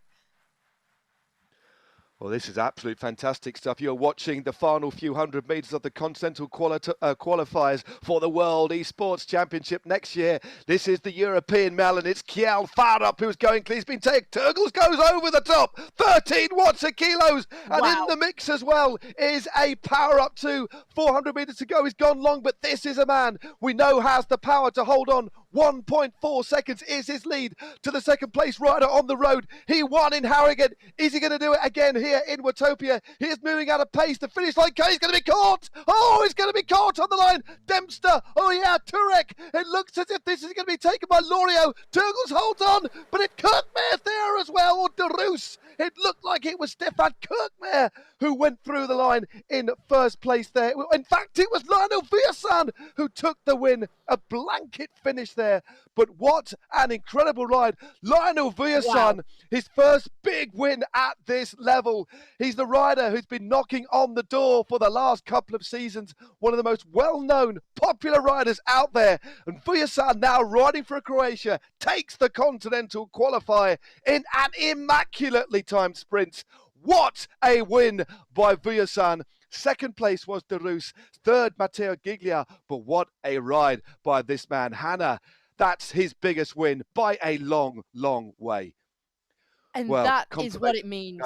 Well, this is absolute fantastic stuff. You're watching the final few hundred metres of the Continental Qualifiers for the World Esports Championship next year. This is the European Melon. It's Kjell Farrup who's going clear. He's been taken. Turgles goes over the top. 13 watts a kilos. And wow. In the mix as well is a power up to 400 metres to go. He's gone long, but this is a man we know has the power to hold on. 1.4 seconds is his lead to the second place rider on the road. He won in Harrogate. Is he going to do it again here in Watopia? He is moving out of pace. The finish line, he's going to be caught. Oh, he's going to be caught on the line. Dempster. Oh yeah, Turek. It looks as if this is going to be taken by Lorio. Turgles holds on, but it Kirkman there as well, or De Roos. It looked like it was Stefan Kirkman who went through the line in first place there. In fact, it was Lionel Viersan who took the win. A blanket finish there. But what an incredible ride. Lionel Viersan, wow. His first big win at this level. He's the rider who's been knocking on the door for the last couple of seasons. One of the most well-known, popular riders out there. And Viersan, now riding for Croatia, takes the Continental qualifier in an immaculately timed sprint. What a win by Viersan. Second place was De Roos. Third, Matteo Giglia. But what a ride by this man. Hannah, that's his biggest win by a long, long way. And well, that is what it means.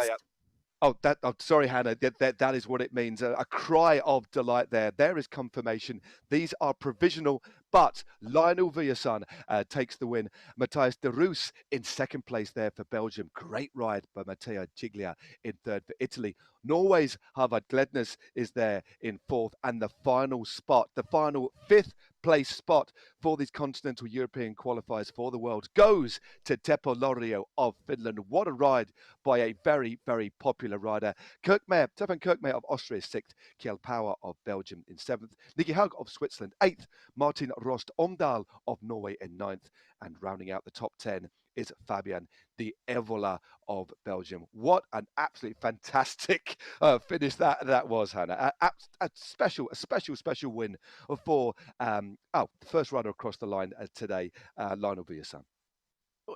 Oh, sorry, Hannah. That is what it means. A cry of delight there. There is confirmation. These are provisional, but Lionel Viersan takes the win. Matthias De Roos in second place there for Belgium. Great ride by Matteo Giglia in third for Italy. Norway's Harvard Glednes is there in fourth, and the final spot, the final fifth place spot for these continental European qualifiers for the world goes to Teppo Lorio of Finland. What a ride by a very, very popular rider. Stefan Kirkman of Austria is sixth, Kjell Power of Belgium in seventh, Nicky Haug of Switzerland eighth, Martin Rost Omdahl of Norway in ninth, and rounding out the top 10 is Fabian the Evola of Belgium. What an absolutely fantastic finish that was, Hannah. A special win for the first rider across the line today, Lionel Vujasan.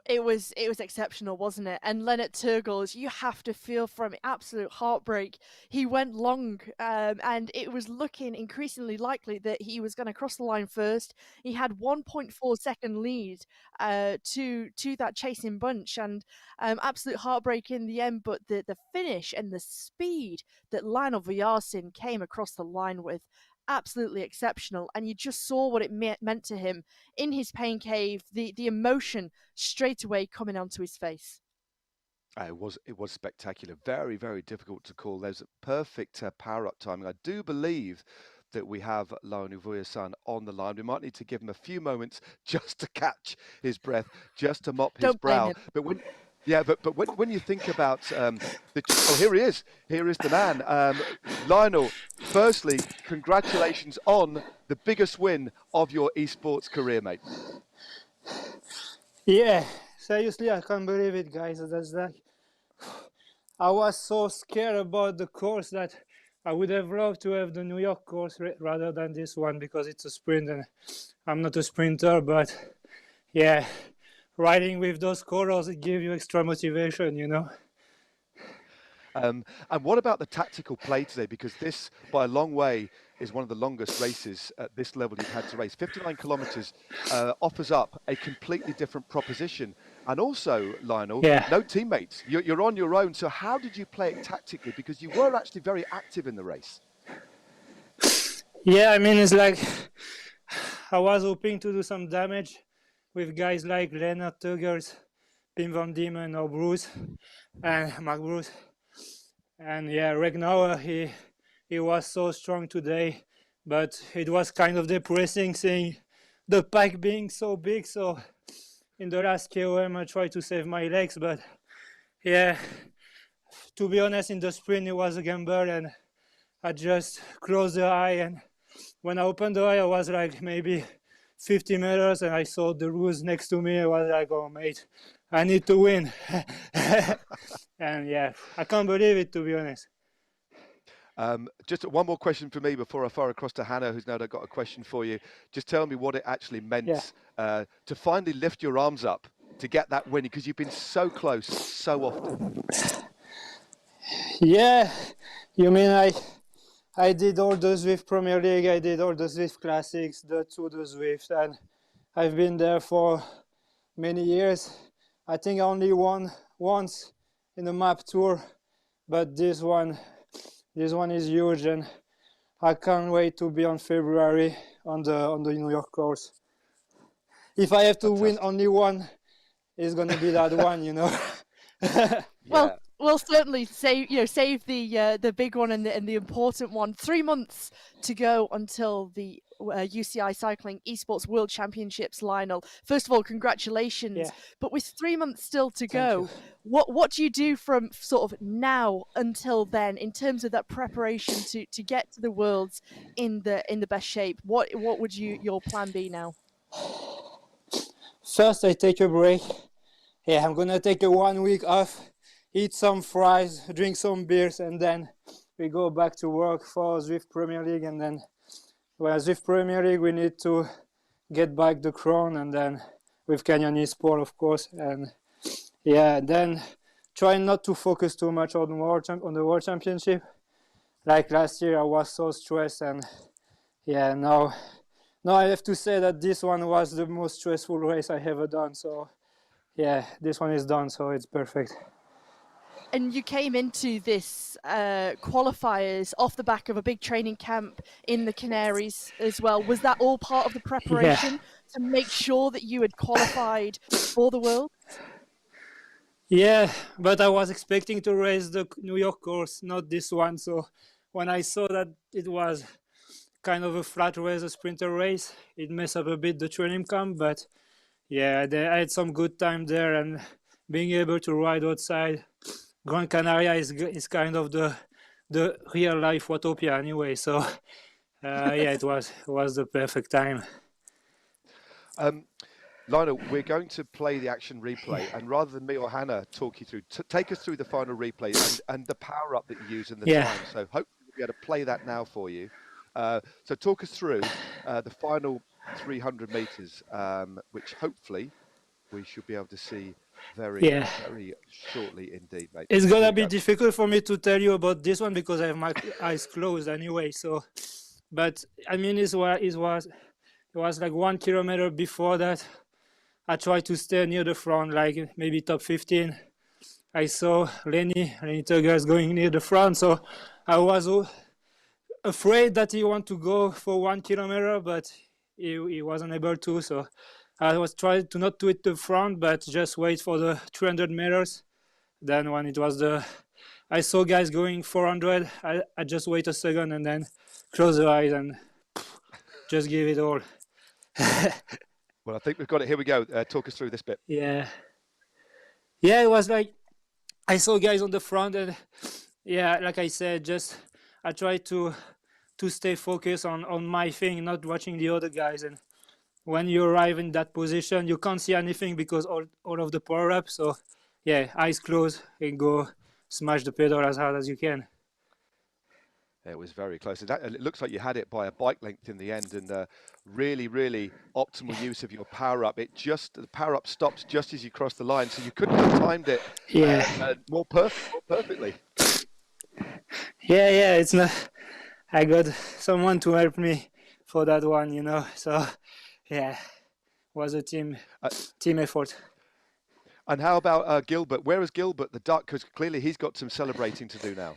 It was exceptional, wasn't it? And Lennart Turgels, you have to feel for him, absolute heartbreak. He went long, and it was looking increasingly likely that he was going to cross the line first. He had 1.4 second lead to that chasing bunch, and absolute heartbreak in the end. But the finish and the speed that Lionel Vujasan came across the line with, absolutely exceptional, and you just saw what it meant to him in his pain cave, the emotion straight away coming onto his face. It was spectacular. Very, very difficult to call. There's a perfect power-up timing. I do believe that we have Lionel Vujasan on the line. We might need to give him a few moments just to catch his breath, just to mop his brow. But when you think about here he is. Here is the man. Lionel, firstly, congratulations on the biggest win of your esports career, mate. Yeah, seriously, I can't believe it, guys. That's like, I was so scared about the course that I would have loved to have the New York course rather than this one, because it's a sprint and I'm not a sprinter. But yeah, riding with those colors, it gives you extra motivation, you know. And what about the tactical play today? Because this, by a long way, is one of the longest races at this level you've had to race. 59 kilometers offers up a completely different proposition. And also, Lionel, no teammates. You're on your own. So how did you play it tactically? Because you were actually very active in the race. Yeah, I mean, it's like I was hoping to do some damage with guys like Lennart Turgels, Pim van Diemen, or Bruce, and Mark Bruce. And yeah, Regnauer, he was so strong today, but it was kind of depressing seeing the pack being so big. So in the last KOM, I tried to save my legs, but yeah, to be honest, in the sprint, it was a gamble, and I just closed the eye. And when I opened the eye, I was like maybe 50 meters, and I saw De Roos next to me. I was like, oh, mate, I need to win. And yeah, I can't believe it, to be honest. Just one more question for me before I fire across to Hannah, who's now got a question for you. Just tell me what it actually meant to finally lift your arms up to get that win, because you've been so close so often. Yeah, you mean I did all the Zwift Premier League, I did all the Zwift Classics, the Tour de Zwift, and I've been there for many years. I think I only won once in the map tour, but this one is huge, and I can't wait to be on February on the New York course. If I have to win only one, it's gonna be that one, you know. Well, we'll certainly save the big one and the important one. 3 months to go until the UCI Cycling Esports World Championships, Lionel. First of all, congratulations. Yeah. But with 3 months still to go, what do you do from sort of now until then in terms of that preparation to get to the Worlds in the best shape? What would your plan be now? First, I take a break. Yeah, I'm gonna take a 1 week off, eat some fries, drink some beers, and then we go back to work for Zwift Premier League. And then, Zwift Premier League, we need to get back the crown, and then with Canyon Esports, of course. And yeah, then try not to focus too much on the World Championship. Like last year, I was so stressed, and yeah, now I have to say that this one was the most stressful race I ever done. So yeah, this one is done, so it's perfect. And you came into this qualifiers off the back of a big training camp in the Canaries as well. Was that all part of the preparation to make sure that you had qualified for the World? Yeah, but I was expecting to race the New York course, not this one. So when I saw that it was kind of a flat race, a sprinter race, it messed up a bit the training camp. But yeah, I had some good time there, and being able to ride outside Gran Canaria is kind of the real life Watopia anyway. So yeah, it was the perfect time. Lionel, we're going to play the action replay, and rather than me or Hannah talk you through, take us through the final replay and the power up that you use and the Yeah. time. So hopefully we'll be able to play that now for you. So talk us through the final 300 meters, which hopefully we should be able to see very shortly indeed, mate. It's gonna be difficult for me to tell you about this one because I have my eyes closed anyway. So, but I mean, it was like 1 kilometer before that. I tried to stay near the front, like maybe top 15. I saw Lenny Tugger's going near the front, so I was afraid that he wanted to go for 1 kilometer, but he wasn't able to. So I was trying to not to hit the front, but just wait for the 300 meters. Then when it was I saw guys going 400, I just wait a second and then close the eyes and just give it all. Well, I think we've got it. Here we go. Talk us through this bit. Yeah, it was like I saw guys on the front, and yeah, like I said, just I tried to stay focused on my thing, not watching the other guys. And when you arrive in that position, you can't see anything because all of the power up. So yeah, eyes closed and go smash the pedal as hard as you can. It was very close. It looks like you had it by a bike length in the end, and really, really optimal use of your power up. The power up stopped just as you crossed the line, so you couldn't have timed it more perfectly. Yeah, it's not. I got someone to help me for that one, So yeah, it was a team effort. And how about Gilbert? Where is Gilbert, the duck? Because clearly he's got some celebrating to do now.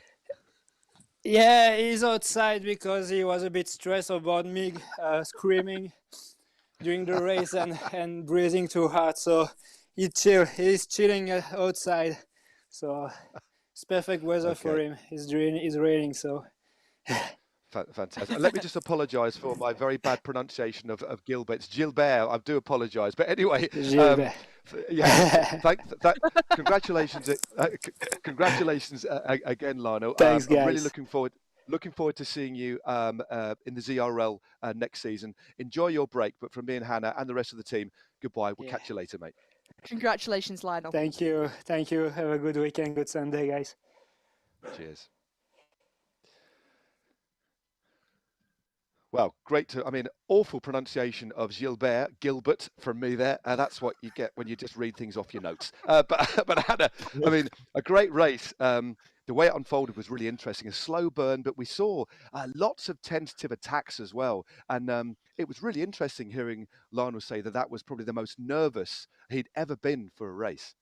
Yeah, he's outside because he was a bit stressed about me screaming during the race and breathing too hard. So he's chilling outside. So it's perfect weather for him. It's raining, so. Fantastic. Let me just apologise for my very bad pronunciation of Gilbert. It's Gilbert. I do apologise. But anyway, congratulations, congratulations again, Lionel. Thanks, guys. I'm really looking forward to seeing you in the ZRL next season. Enjoy your break. But from me and Hannah and the rest of the team, goodbye. We'll catch you later, mate. Congratulations, Lionel. Thank you. Have a good weekend. Good Sunday, guys. Cheers. Well, awful pronunciation of Gilbert from me there. That's what you get when you just read things off your notes. But Hannah, a great race. The way it unfolded was really interesting. A slow burn, but we saw lots of tentative attacks as well. And it was really interesting hearing Lionel say that was probably the most nervous he'd ever been for a race.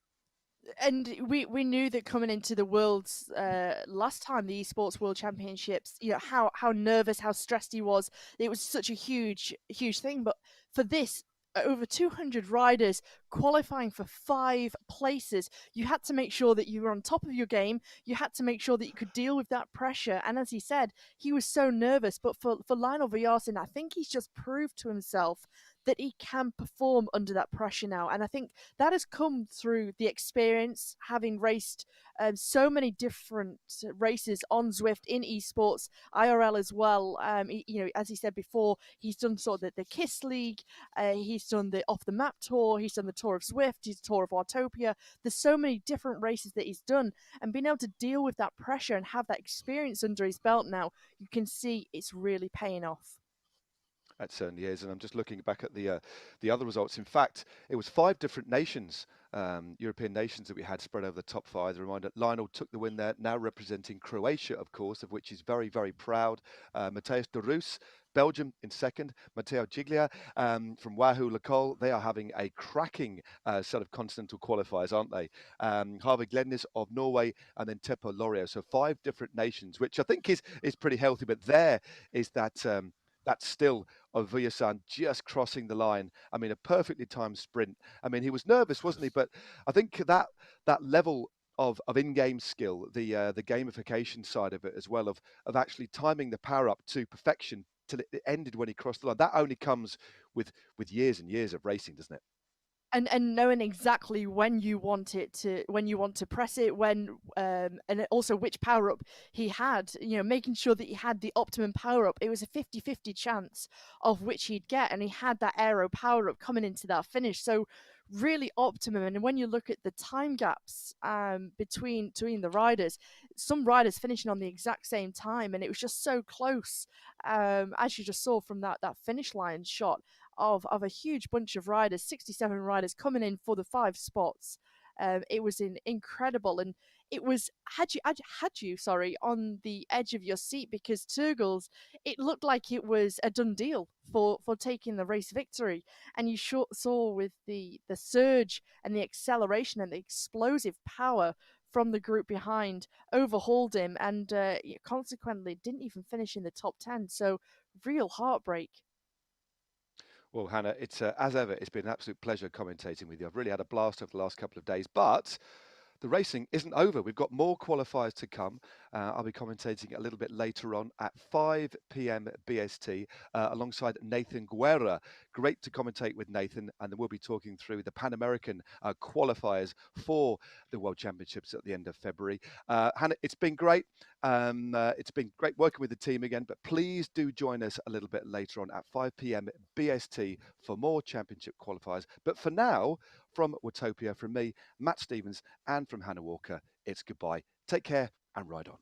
And we knew that coming into the world's last time, the Esports World Championships, how nervous, how stressed he was. It was such a huge thing. But for this, over 200 riders qualifying for 5 places, you had to make sure that you were on top of your game. You had to make sure that you could deal with that pressure. And as he said, he was so nervous. But for Lionel Vyazin, I think he's just proved to himself that he can perform under that pressure now. And I think that has come through the experience, having raced so many different races on Zwift, in esports, IRL as well. As he said before, he's done sort of the KISS League, he's done the Off the Map Tour, he's done the Tour of Zwift, he's the Tour of Watopia. There's so many different races that he's done, and being able to deal with that pressure and have that experience under his belt now, you can see it's really paying off. That certainly is, and I'm just looking back at the other results. In fact, it was 5 different nations, European nations that we had spread over the top 5. The reminder, Lionel took the win there, now representing Croatia, of course, of which he's very, very proud. Matthias De Roos, Belgium in second. Matteo Giglia from Wahoo Lacole. They are having a cracking set of continental qualifiers, aren't they? Harvey Glennis of Norway, and then Teppo Lorio. So 5 different nations, which I think is pretty healthy. But there is that. That's still of Vujasan just crossing the line. I mean, a perfectly timed sprint. I mean, he was nervous, wasn't he? But I think that level of in-game skill, the gamification side of it as well, of actually timing the power up to perfection till it ended when he crossed the line. That only comes with years and years of racing, doesn't it? And knowing exactly when you want to press it, and also which power up he had, making sure that he had the optimum power up. It was a 50-50 chance of which he'd get, and he had that aero power up coming into that finish. So really optimum. And when you look at the time gaps between the riders, some riders finishing on the exact same time, and it was just so close, as you just saw from that finish line shot of a huge bunch of riders, 67 riders coming in for the 5 spots. It was incredible, and it was had you on the edge of your seat, because Turgles, it looked like it was a done deal for taking the race victory. And you saw with the surge and the acceleration and the explosive power from the group behind, overhauled him, and consequently didn't even finish in the top 10. So real heartbreak. Well, Hannah, it's as ever, it's been an absolute pleasure commentating with you. I've really had a blast over the last couple of days, but the racing isn't over. We've got more qualifiers to come. I'll be commentating a little bit later on at 5 p.m. BST alongside Nathan Guerra. Great to commentate with Nathan, and then we'll be talking through the Pan American qualifiers for the World Championships at the end of February. Hannah, it's been great. It's been great working with the team again, but please do join us a little bit later on at 5 p.m. BST for more championship qualifiers. But for now, from Watopia, from me, Matt Stevens, and from Hannah Walker, it's goodbye. Take care and ride on.